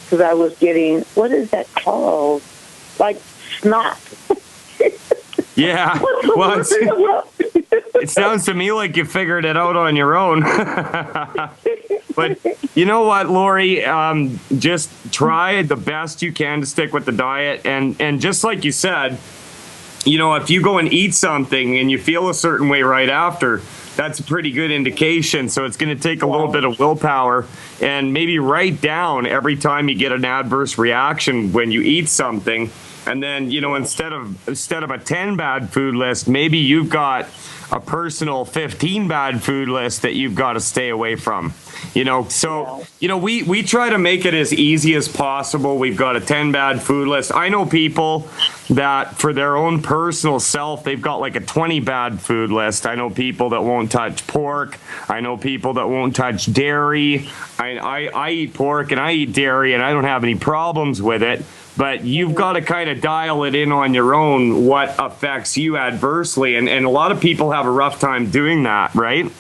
because I was getting, what is that called? Like snot. Yeah. Well, it sounds to me like you figured it out on your own. But you know what, Lori? Just try the best you can to stick with the diet. And just like you said, if you go and eat something and you feel a certain way right after, that's a pretty good indication. So it's going to take a little bit of willpower, and maybe write down every time you get an adverse reaction when you eat something. And then, instead of a 10 bad food list, maybe you've got a personal 15 bad food list that you've got to stay away from. We try to make it as easy as possible. We've got a 10 bad food list. I know people that for their own personal self, they've got like a 20 bad food list. I know people that won't touch pork. I know people that won't touch dairy. I eat pork and I eat dairy, and I don't have any problems with it. But you've got to kind of dial it in on your own, what affects you adversely. And a lot of people have a rough time doing that, right?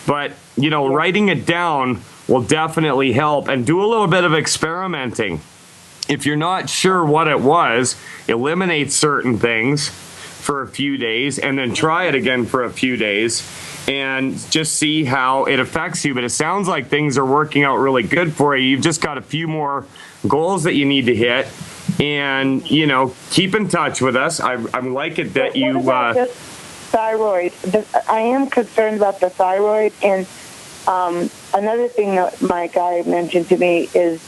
But, writing it down will definitely help, and do a little bit of experimenting. if you're not sure what it was, eliminate certain things for a few days and then try it again for a few days and just see how it affects you. But it sounds like things are working out really good for you. You've just got a few more goals that you need to hit. And, keep in touch with us. I like it that you... What about the thyroid? I am concerned about the thyroid. And another thing that my guy mentioned to me is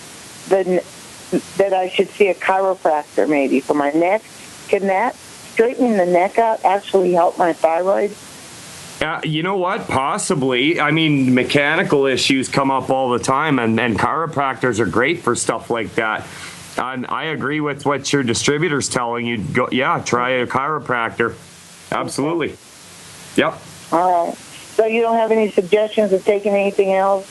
that I should see a chiropractor maybe for my neck. Can that straightening the neck out actually help my thyroid? You know what? Possibly. I mean, mechanical issues come up all the time, and chiropractors are great for stuff like that. And I agree with what your distributor's telling you. Try a chiropractor. Absolutely. Yep. All right. So you don't have any suggestions of taking anything else?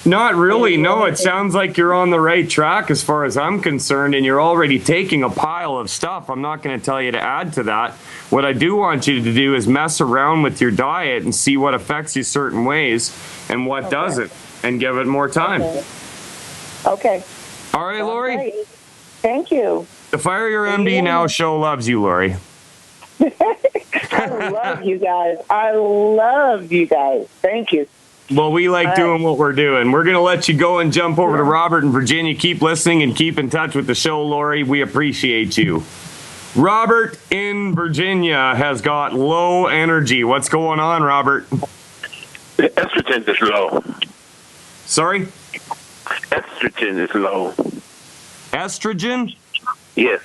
Not really, no. It sounds like you're on the right track as far as I'm concerned, and you're already taking a pile of stuff. I'm not going to tell you to add to that. What I do want you to do is mess around with your diet and see what affects you certain ways and what doesn't, and give it more time. Okay. All right, Lori? Great. Thank you. The Fire Your MD Now show loves you, Lori. I love you guys. I love you guys. Thank you. Well, we like doing what we're doing. We're going to let you go and jump over to Robert in Virginia. Keep listening and keep in touch with the show, Lori. We appreciate you. Robert in Virginia has got low energy. What's going on, Robert? Estrogen is low. Sorry? Estrogen is low. Estrogen? Yes.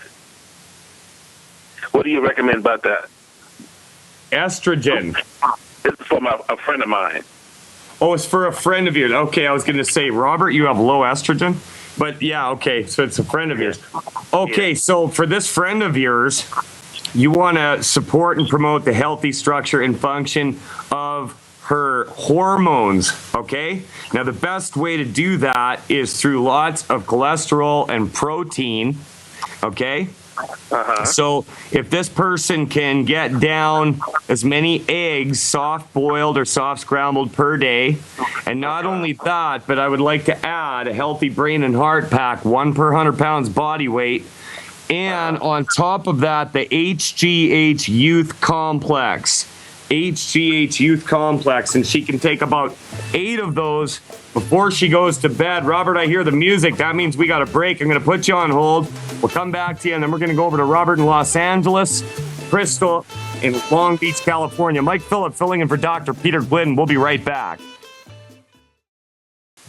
What do you recommend about that? Estrogen. It's from a friend of mine. Oh, it's for a friend of yours. Okay, I was going to say, Robert, you have low estrogen? But yeah, okay, so it's a friend of yours. Okay, so for this friend of yours, you want to support and promote the healthy structure and function of her hormones, okay? Now, the best way to do that is through lots of cholesterol and protein, okay? So if this person can get down as many eggs, soft boiled or soft scrambled per day, and not only that, but I would like to add a healthy brain and heart pack, 1 per 100 pounds body weight, and on top of that, the HGH Youth Complex. HGH Youth Complex, and she can take about 8 of those before she goes to bed. Robert, I hear the music. That means we got a break. I'm going to put you on hold. We'll come back to you, and then we're going to go over to Robert in Los Angeles, Crystal in Long Beach, California. Mike Phillip filling in for Dr. Peter Glidden. We'll be right back.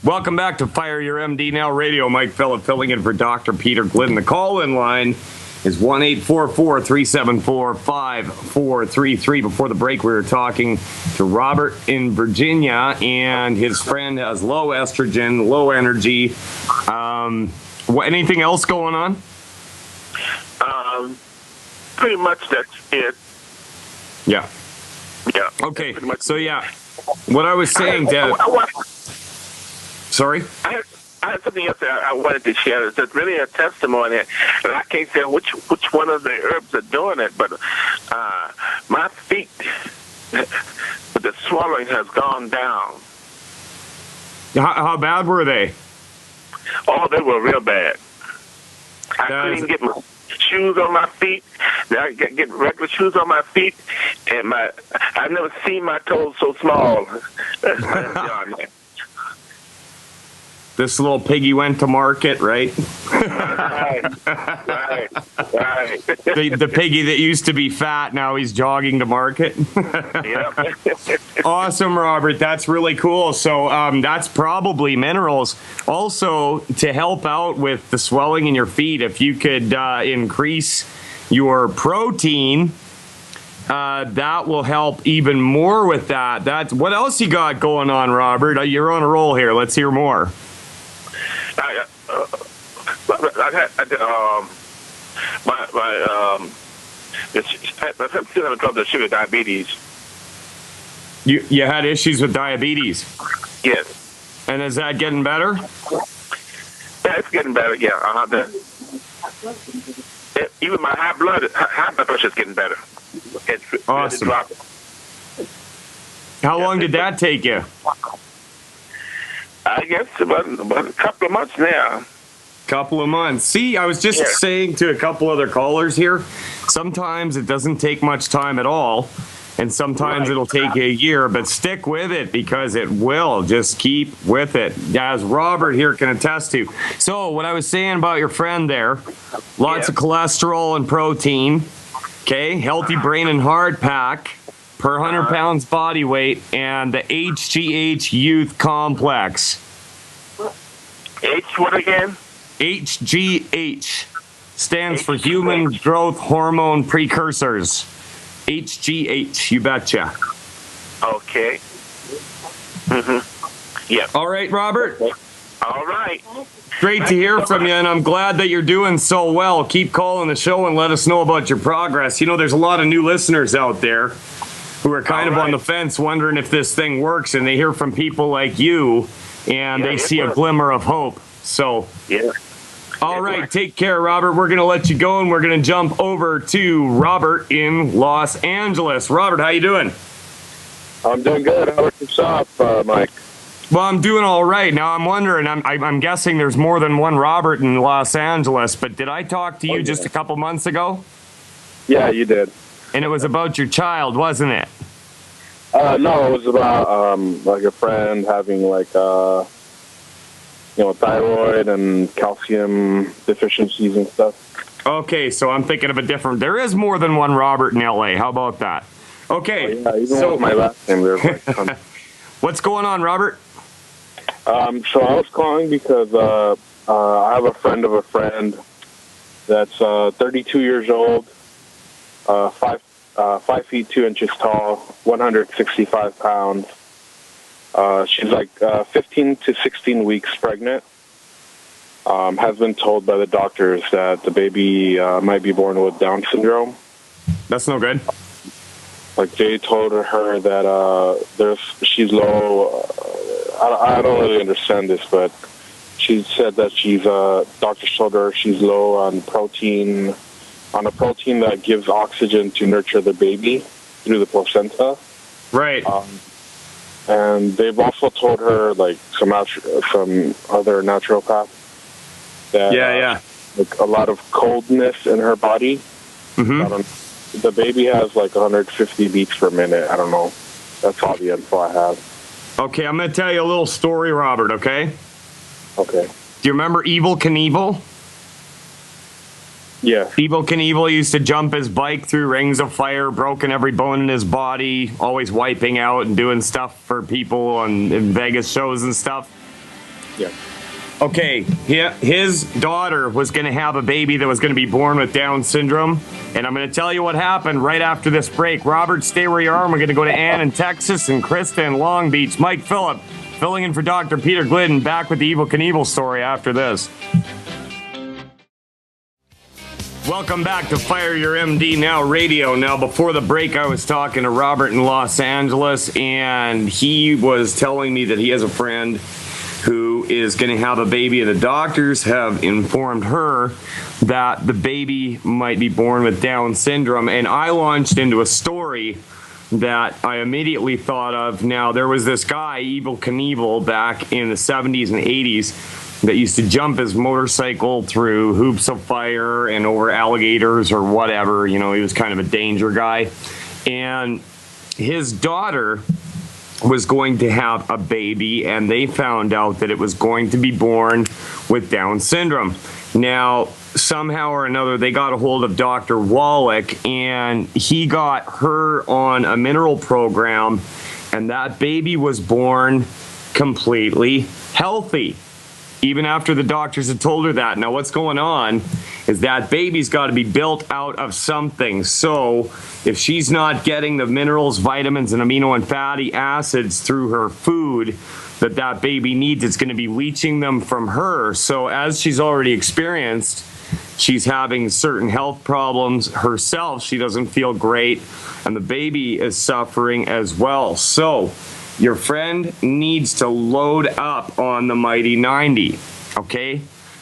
Welcome back to Fire Your MD Now Radio. Mike Phillip filling in for Dr. Peter Glidden. The call-in line is 1-844-374-5433. Before the break, we were talking to Robert in Virginia, and his friend has low estrogen, low energy. Anything else going on? Pretty much that's it. Yeah. Yeah. Okay. So, yeah, what I was saying, Dad. Sorry? I had something else that I wanted to share. It's really a testimony, and I can't say which one of the herbs are doing it, but my feet, the swelling has gone down. How bad were they? Oh, they were real bad. I couldn't even get my shoes on my feet. I get regular shoes on my feet, and I've never seen my toes so small. This little piggy went to market, right? Right. The piggy that used to be fat, now he's jogging to market. Yep. Awesome, Robert. That's really cool. So that's probably minerals. Also, to help out with the swelling in your feet, if you could increase your protein, that will help even more with that. That's what else you got going on, Robert? You're on a roll here. Let's hear more. I still having trouble with sugar diabetes. You had issues with diabetes? Yes. And is that getting better? Yeah, it's getting better. Yeah. Even my high blood pressure is getting better. It's awesome. Really dropping. How long did that take you? I guess about a couple of months now. Couple of months. See, I was just saying to a couple other callers here, sometimes it doesn't take much time at all, and sometimes it'll take a year, but stick with it because it will. Just keep with it, as Robert here can attest to. So what I was saying about your friend there, lots of cholesterol and protein, okay, healthy brain and heart pack per 100 pounds body weight, and the HGH Youth Complex. H what again? HGH stands for Human Growth Hormone Precursors. HGH, you betcha. Okay. Yeah. All right, Robert. All right. Great to hear from you, and I'm glad that you're doing so well. Keep calling the show and let us know about your progress. You know, there's a lot of new listeners out there who are kind of on the fence wondering if this thing works, and they hear from people like you, and they see a glimmer of hope. So, all right, take care, Robert. We're going to let you go, and we're going to jump over to Robert in Los Angeles. Robert, how you doing? I'm doing good. How about yourself, Mike? Well, I'm doing all right. Now, I'm wondering, I'm guessing there's more than one Robert in Los Angeles, but did I talk to you just a couple months ago? Yeah, you did. And it was about your child, wasn't it? No, it was about like a friend having like thyroid and calcium deficiencies and stuff. Okay, so I'm thinking of a different. There is more than one Robert in LA. How about that? Okay. Oh, yeah, even with my last name, there's like what's going on, Robert? So I was calling because I have a friend of a friend that's 32 years old, 5 feet 2 inches tall, 165 pounds. She's like 15 to 16 weeks pregnant. Has been told by the doctors that the baby might be born with Down syndrome. That's no good. Like they told her that she's low. I don't really understand this, but she said that doctors told her she's low on protein, on a protein that gives oxygen to nurture the baby through the placenta. Right. And they've also told her, like, some other naturopaths that like a lot of coldness in her body. Mm-hmm. The baby has like 150 beats per minute. I don't know. That's all the info I have. Okay, I'm going to tell you a little story, Robert, okay? Okay. Do you remember Evel Knievel? Yeah. Evel Knievel used to jump his bike through rings of fire, broken every bone in his body, always wiping out and doing stuff for people in Vegas shows and stuff. Yeah. Okay, his daughter was going to have a baby that was going to be born with Down syndrome, and I'm going to tell you what happened right after this break. Robert, stay where you are, and we're going to go to Ann in Texas and Krista in Long Beach. Mike Phillip, filling in for Dr. Peter Glidden, back with the Evel Knievel story after this. Welcome back to Fire Your MD Now Radio. Now, before the break, I was talking to Robert in Los Angeles, and he was telling me that he has a friend who is going to have a baby, and the doctors have informed her that the baby might be born with Down syndrome. And I launched into a story that I immediately thought of. Now, there was this guy, Evel Knievel, back in the 70s and 80s that used to jump his motorcycle through hoops of fire and over alligators or whatever. You know, he was kind of a danger guy. And his daughter was going to have a baby, and they found out that it was going to be born with Down syndrome. Now, somehow or another, they got a hold of Dr. Wallach, and he got her on a mineral program, and that baby was born completely healthy, even after the doctors had told her that. Now, what's going on is that baby's got to be built out of something. So if she's not getting the minerals, vitamins, and amino and fatty acids through her food that baby needs, it's going to be leaching them from her. So as she's already experienced, she's having certain health problems herself. She doesn't feel great, and the baby is suffering as well. So your friend needs to load up on the Mighty 90, okay?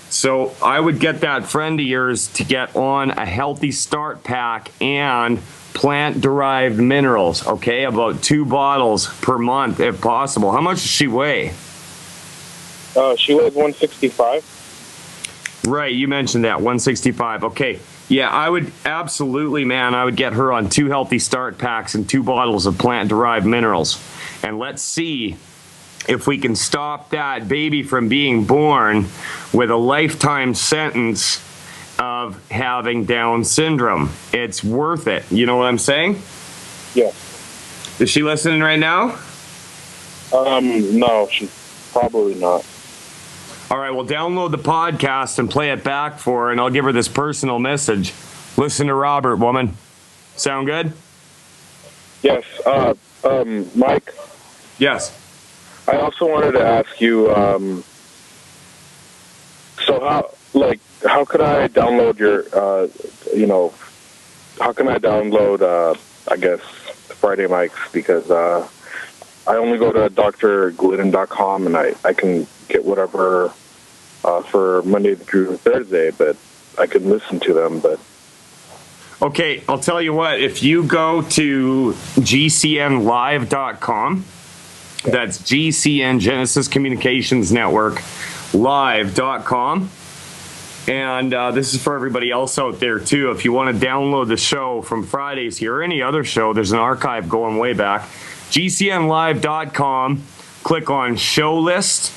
So I would get that friend of yours to get on a Healthy Start Pack and plant-derived minerals, okay? About 2 bottles per month, if possible. How much does she weigh? She weighs 165. Right, you mentioned that 165. Okay, yeah, I would absolutely, man. I would get her on 2 healthy start packs and 2 bottles of plant-derived minerals, and let's see if we can stop that baby from being born with a lifetime sentence of having Down syndrome. It's worth it. You know what I'm saying? Yeah. Is she listening right now? No, she's probably not. All right, well, download the podcast and play it back for her, and I'll give her this personal message. Listen to Robert, woman. Sound good? Yes. Mike, Yes. I also wanted to ask you, so how could I download your, how can I download, I guess, Friday Mics? Because I only go to drglidden.com and I can get whatever for Monday through Thursday, but I can listen to them, but... Okay, I'll tell you what. If you go to gcnlive.com, that's GCN, Genesis Communications Network, live.com. And this is for everybody else out there, too. If you want to download the show from Fridays here or any other show, there's an archive going way back. GCNlive.com, click on Show List.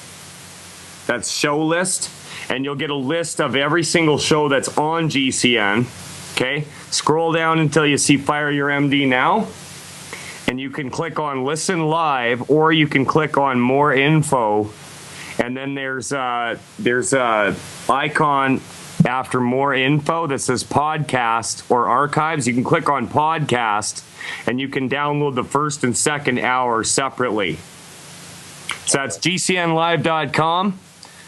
That's Show List. And you'll get a list of every single show that's on GCN. Okay? Scroll down until you see Fire Your MD Now. And you can click on Listen Live, or you can click on More Info. And then there's a icon after More Info that says Podcast or Archives. You can click on Podcast, and you can download the first and second hour separately. So that's gcnlive.com.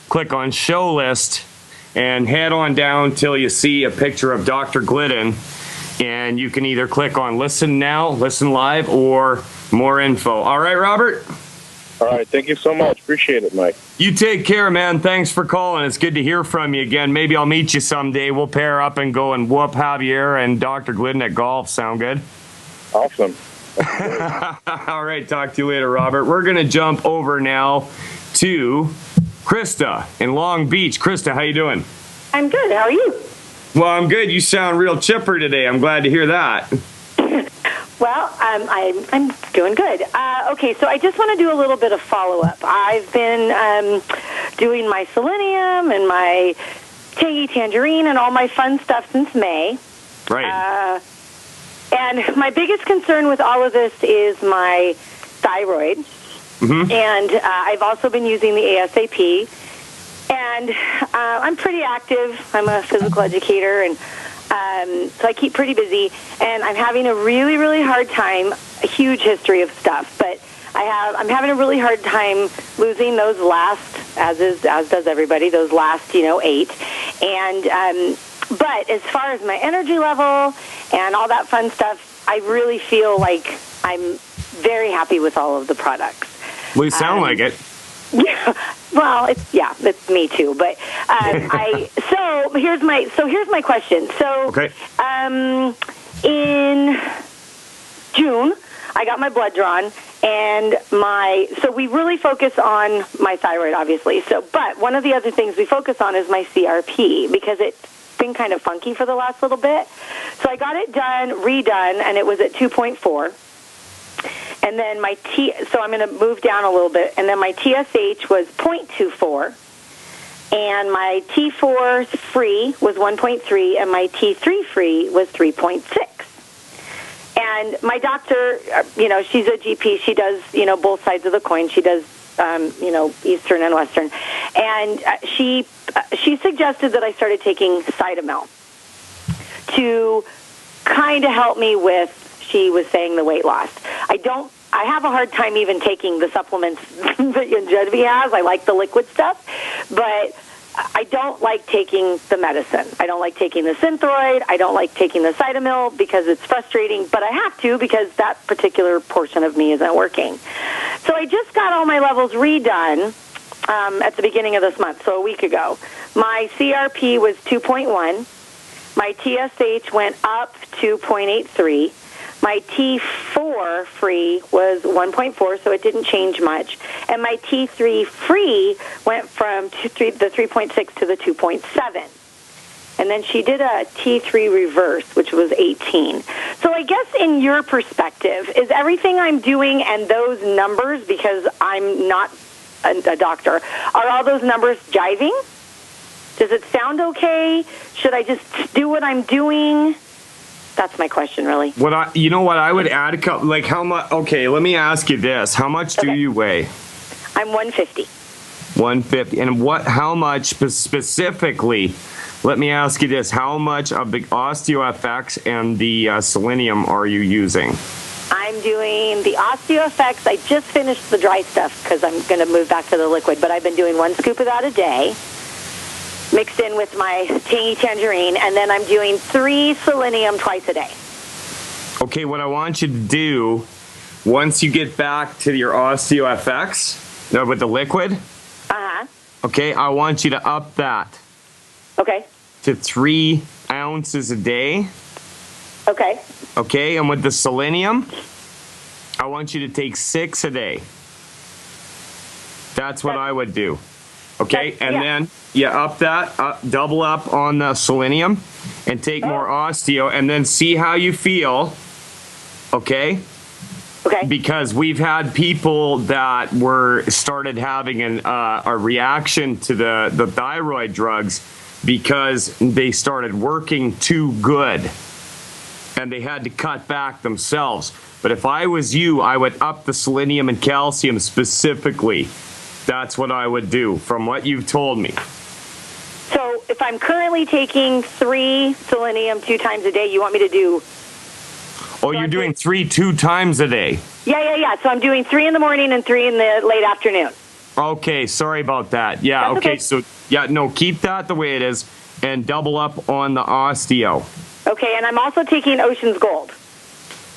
Click on Show List, and head on down till you see a picture of Dr. Glidden. And you can either click on Listen Now, Listen Live, or More Info. All right, Robert? All right, thank you so much. Appreciate it, Mike. You take care, man. Thanks for calling. It's good to hear from you again. Maybe I'll meet you someday. We'll pair up and go and whoop Javier and Dr. Glidden at golf. Sound good? Awesome. All right, talk to you later, Robert. We're going to jump over now to Krista in Long Beach. Krista, how you doing? I'm good. How are you? Well, I'm good. You sound real chipper today. I'm glad to hear that. Well, I'm doing good. Okay, so I just want to do a little bit of follow-up. I've been doing my selenium and my tangy tangerine and all my fun stuff since May. Right. And my biggest concern with all of this is my thyroid. Mm-hmm. And I've also been using the ASAP. And I'm pretty active. I'm a physical educator, and so I keep pretty busy. And I'm having a really, really hard time, a huge history of stuff, but I'm having a really hard time losing those last, as does everybody, those last, 8. And but as far as my energy level and all that fun stuff, I really feel like I'm very happy with all of the products. Well, you sound like it. Yeah, well, it's me too. But here's my question. So, okay. In June, I got my blood drawn, and so we really focus on my thyroid, obviously. But one of the other things we focus on is my CRP, because it's been kind of funky for the last little bit. So I got it redone, and it was at 2.4. And then so I'm going to move down a little bit, and then my TSH was 0.24, and my T4 free was 1.3, and my T3 free was 3.6. And my doctor, she's a GP. She does, both sides of the coin. She does, Eastern and Western. And she suggested that I started taking Cytomel to kind of help me with, she was saying, the weight loss. I have a hard time even taking the supplements that Youngevity has. I like the liquid stuff, but I don't like taking the medicine. I don't like taking the Synthroid. I don't like taking the Cytomel because it's frustrating, but I have to because that particular portion of me isn't working. So I just got all my levels redone at the beginning of this month, so a week ago. My CRP was 2.1. My TSH went up to 0.83. My T4 free was 1.4, so it didn't change much. And my T3 free went from the 3.6 to the 2.7. And then she did a T3 reverse, which was 18. So I guess in your perspective, is everything I'm doing and those numbers, because I'm not a doctor, are all those numbers jiving? Does it sound okay? Should I just do what I'm doing? That's my question, really. You know what? I would add a couple, like how much, okay, let me ask you this. How much do you weigh? I'm 150. 150. And how much specifically, let me ask you this, how much of the OsteoFX and the Selenium are you using? I'm doing the OsteoFX. I just finished the dry stuff because I'm going to move back to the liquid, but I've been doing 1 scoop of that a day, mixed in with my tangy tangerine, and then I'm doing 3 Selenium twice a day. Okay, what I want you to do, once you get back to your OsteoFX with the liquid, okay, I want you to up that. Okay. To 3 ounces a day. Okay. Okay, and with the Selenium, I want you to take 6 a day. That's what I would do. Okay, and then you up that, double up on the Selenium, and take more osteo, and then see how you feel. Okay. Okay. Because we've had people that started having a reaction to the thyroid drugs because they started working too good, and they had to cut back themselves. But if I was you, I would up the Selenium and calcium specifically. That's what I would do from what you've told me. So if I'm currently taking 3 Selenium 2 times a day, you want me to do... Oh, you're doing 3 2 times a day? Yeah. So I'm doing 3 in the morning and 3 in the late afternoon. Okay, sorry about that. Yeah, That's okay. So, keep that the way it is and double up on the osteo. Okay, and I'm also taking Ocean's Gold.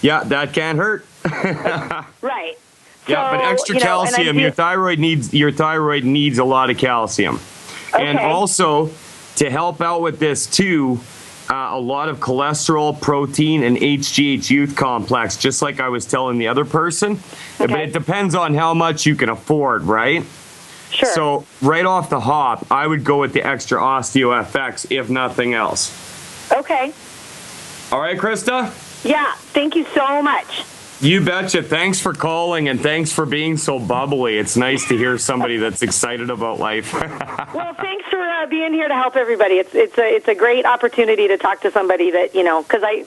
Yeah, that can't hurt. Right. Yeah, but extra calcium. Your thyroid needs a lot of calcium. Okay. And also, to help out with this too, a lot of cholesterol, protein, and HGH Youth Complex, just like I was telling the other person. Okay. But it depends on how much you can afford, right? Sure. So right off the hop, I would go with the extra OsteoFX, if nothing else. Okay. All right, Krista? Yeah, thank you so much. You betcha. Thanks for calling, and thanks for being so bubbly. It's nice to hear somebody that's excited about life. Well, thanks for being here to help everybody. It's a great opportunity to talk to somebody that, because I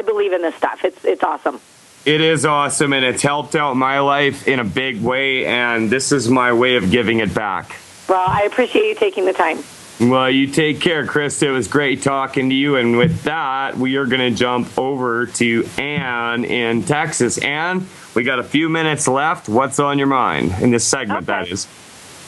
believe in this stuff. It's awesome. It is awesome, and it's helped out my life in a big way, and this is my way of giving it back. Well, I appreciate you taking the time. Well, you take care, Krista. It was great talking to you. And with that, we are going to jump over to Ann in Texas. Ann, we got a few minutes left. What's on your mind in this segment, that is?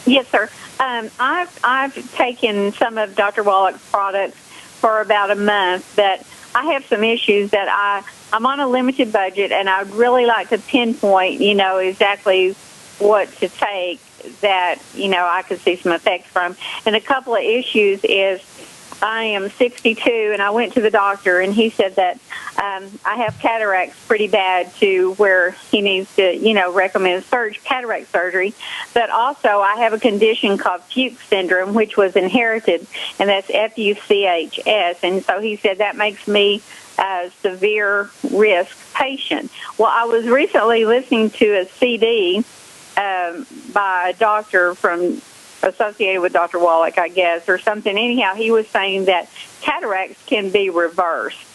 Yes, sir. I've taken some of Dr. Wallach's products for about a month, but I have some issues that I'm on a limited budget, and I'd really like to pinpoint, exactly what to take that, I could see some effects from. And a couple of issues is I am 62, and I went to the doctor, and he said that I have cataracts pretty bad to where he needs to, recommend cataract surgery. But also I have a condition called Fuchs syndrome, which was inherited, and that's FUCHS. And so he said that makes me a severe risk patient. Well, I was recently listening to a CD by a doctor associated with Dr. Wallach, I guess, or something. Anyhow, he was saying that cataracts can be reversed.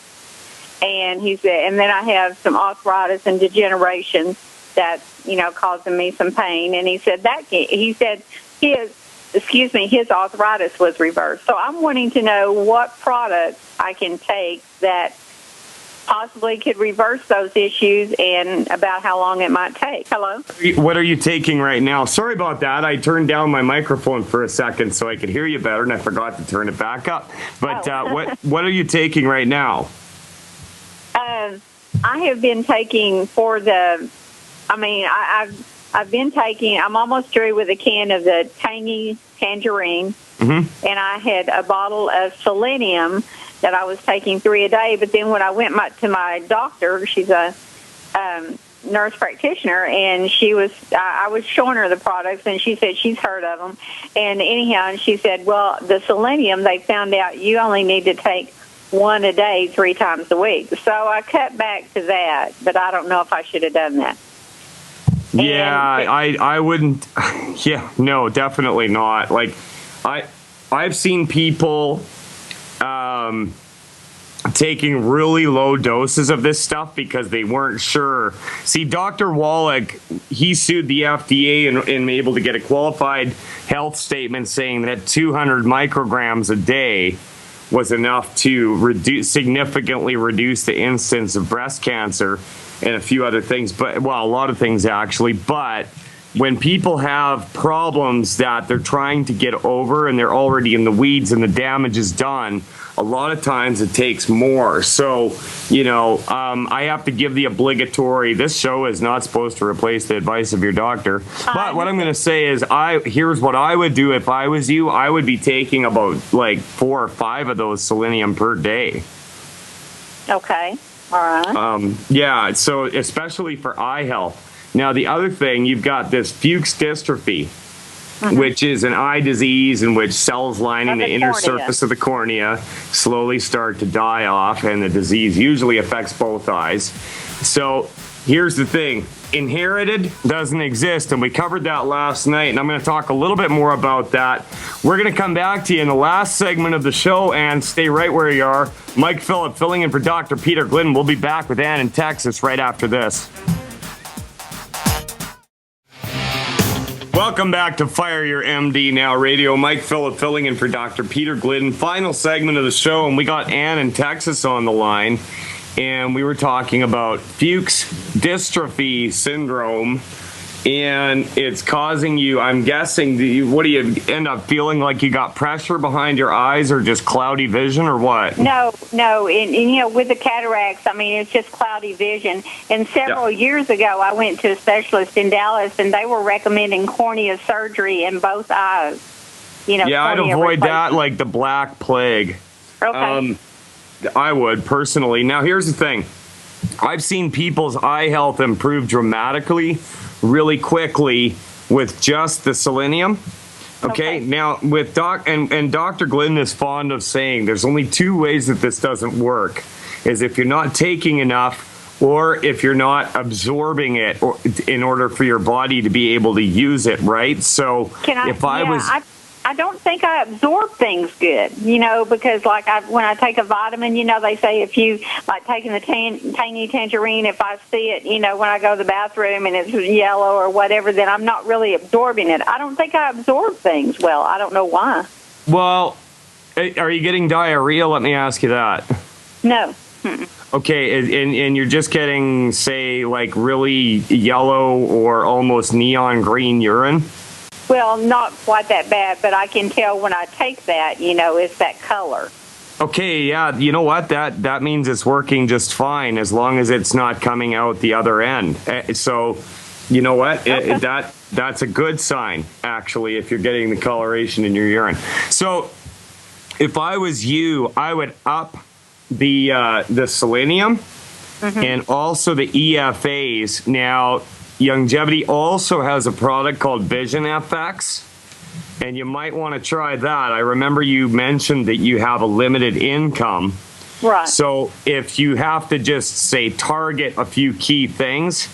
And he said, and then I have some arthritis and degeneration that's, causing me some pain. And he said his arthritis was reversed. So I'm wanting to know what products I can take that possibly could reverse those issues and about how long it might take. Hello? What are you taking right now? Sorry about that. I turned down my microphone for a second so I could hear you better, and I forgot to turn it back up. But what are you taking right now? I have been taking I've I've been taking. I'm almost through with a can of the tangy tangerine, and I had a bottle of selenium that I was taking 3 a day. But then when I went to my doctor, she's a nurse practitioner, and I was showing her the products, and she said she's heard of them. And anyhow, and she said, well, the selenium, they found out you only need to take 1 a day 3 times a week. So I cut back to that, but I don't know if I should have done that. Yeah, I wouldn't. Yeah, no, definitely not. Like, I've seen people taking really low doses of this stuff because they weren't sure. See, Dr. Wallach, he sued the FDA and able to get a qualified health statement saying that 200 micrograms a day was enough to significantly reduce the incidence of breast cancer and a few other things, a lot of things actually. But when people have problems that they're trying to get over and they're already in the weeds and the damage is done, a lot of times it takes more. So, I have to give the obligatory, this show is not supposed to replace the advice of your doctor. But what I'm going to say is, here's what I would do if I was you. I would be taking about 4 or 5 of those selenium per day. Okay. All right. Yeah, so especially for eye health. Now, the other thing, you've got this Fuchs dystrophy, which is an eye disease in which cells lining the inner surface of the cornea slowly start to die off, and the disease usually affects both eyes. So here's the thing. Inherited doesn't exist, and we covered that last night, and I'm going to talk a little bit more about that. We're going to come back to you in the last segment of the show, and stay right where you are. Mike Phillip filling in for Dr. Peter Glidden. We'll be back with Ann in Texas right after this. Welcome back to Fire Your MD Now Radio. Mike Phillip filling in for Dr. Peter Glidden. Final segment of the show, and we got Ann in Texas on the line, and we were talking about Fuchs dystrophy syndrome, and it's causing you, I'm guessing, what do you end up feeling like? You got pressure behind your eyes or just cloudy vision or what? No. And with the cataracts, it's just cloudy vision. And several years ago, I went to a specialist in Dallas, and they were recommending cornea surgery in both eyes. I'd avoid that like the Black Plague. Okay. I would, personally. Now, here's the thing. I've seen people's eye health improve dramatically, really quickly, with just the selenium. Okay. Now, with Dr. Glidden is fond of saying there's only 2 ways that this doesn't work, is if you're not taking enough or if you're not absorbing it in order for your body to be able to use it, right? So I don't think I absorb things good, because when I take a vitamin, they say if you like taking the tangy tangerine, if I see it, when I go to the bathroom and it's yellow or whatever, then I'm not really absorbing it. I don't think I absorb things well. I don't know why. Well, are you getting diarrhea? Let me ask you that. No. Okay, and you're just getting, say, really yellow or almost neon green urine? Well, not quite that bad, but I can tell when I take that, it's that color. Okay, yeah, you know what? That means it's working just fine as long as it's not coming out the other end. So, you know what? That's a good sign, actually, if you're getting the coloration in your urine. So, if I was you, I would up the selenium and also the EFAs. Now, Youngevity also has a product called Vision FX, and you might want to try that. I remember you mentioned that you have a limited income. Right. So if you have to just, say, target a few key things,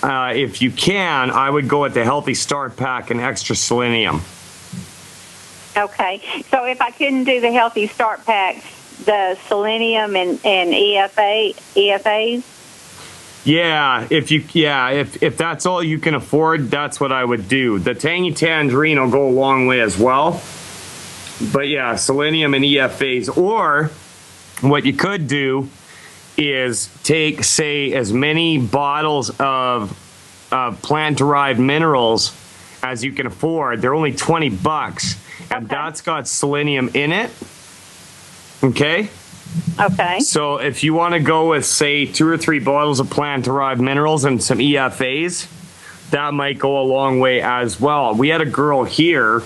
if you can, I would go with the Healthy Start Pack and Extra Selenium. Okay. So if I couldn't do the Healthy Start Pack, the selenium and EFAs? Yeah, if that's all you can afford, that's what I would do. The tangy tangerine will go a long way as well. But yeah, selenium and EFAs. Or what you could do is take, say, as many bottles of plant-derived minerals as you can afford. They're only $20, and that's got selenium in it. Okay? Okay. So if you want to go with, say, 2 or 3 bottles of plant-derived minerals and some EFAs, that might go a long way as well. We had a girl here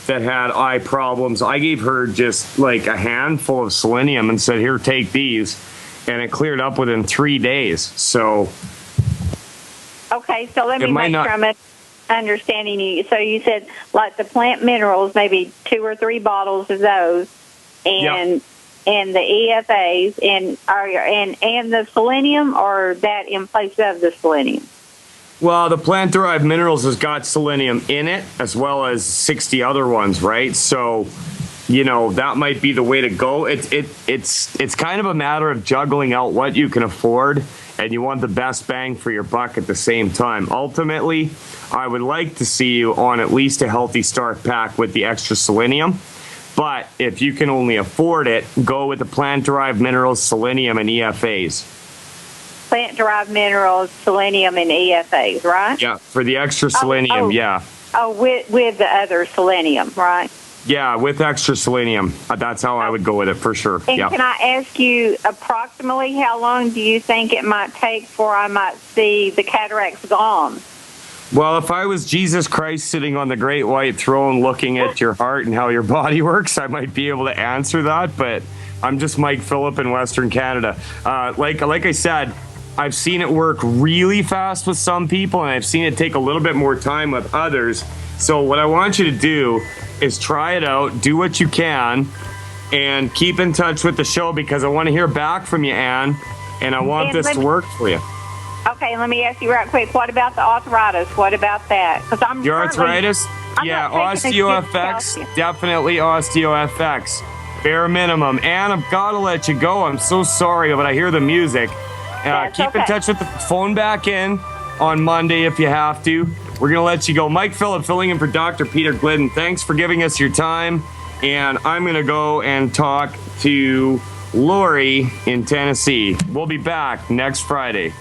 that had eye problems. I gave her just like a handful of selenium and said, here, take these. And it cleared up within 3 days. So. Okay, so let me make sure I'm understanding you. So you said like the plant minerals, maybe 2 or 3 bottles of those, and the EFAs, and the selenium, or that in place of the selenium? Well, the plant-derived minerals has got selenium in it, as well as 60 other ones, right? So, you know, that might be the way to go. It's kind of a matter of juggling out what you can afford, and you want the best bang for your buck at the same time. Ultimately, I would like to see you on at least a Healthy Start pack with the extra selenium. But if you can only afford it, go with the plant-derived minerals, selenium, and EFAs. Plant-derived minerals, selenium, and EFAs, right? Yeah, for the extra selenium, yeah. Oh, with the other selenium, right? Yeah, with extra selenium. That's how I would go with it, for sure. And yeah. Can I ask you approximately how long do you think it might take before I might see the cataracts gone? Well, if I was Jesus Christ sitting on the great white throne looking at your heart and how your body works, I might be able to answer that, but I'm just Mike Phillip in Western Canada. Like I said, I've seen it work really fast with some people, and I've seen it take a little bit more time with others. So what I want you to do is try it out, do what you can, and keep in touch with the show, because I want to hear back from you, Ann, and I want this to work for you. Okay, let me ask you right quick. What about the arthritis? What about that? Because your arthritis? Yeah, OsteoFX, definitely OsteoFX. Bare minimum. Ann, I've got to let you go. I'm so sorry, but I hear the music. Keep in touch with the phone back in on Monday if you have to. We're going to let you go. Mike Phillip filling in for Dr. Peter Glidden. Thanks for giving us your time. And I'm going to go and talk to Lori in Tennessee. We'll be back next Friday.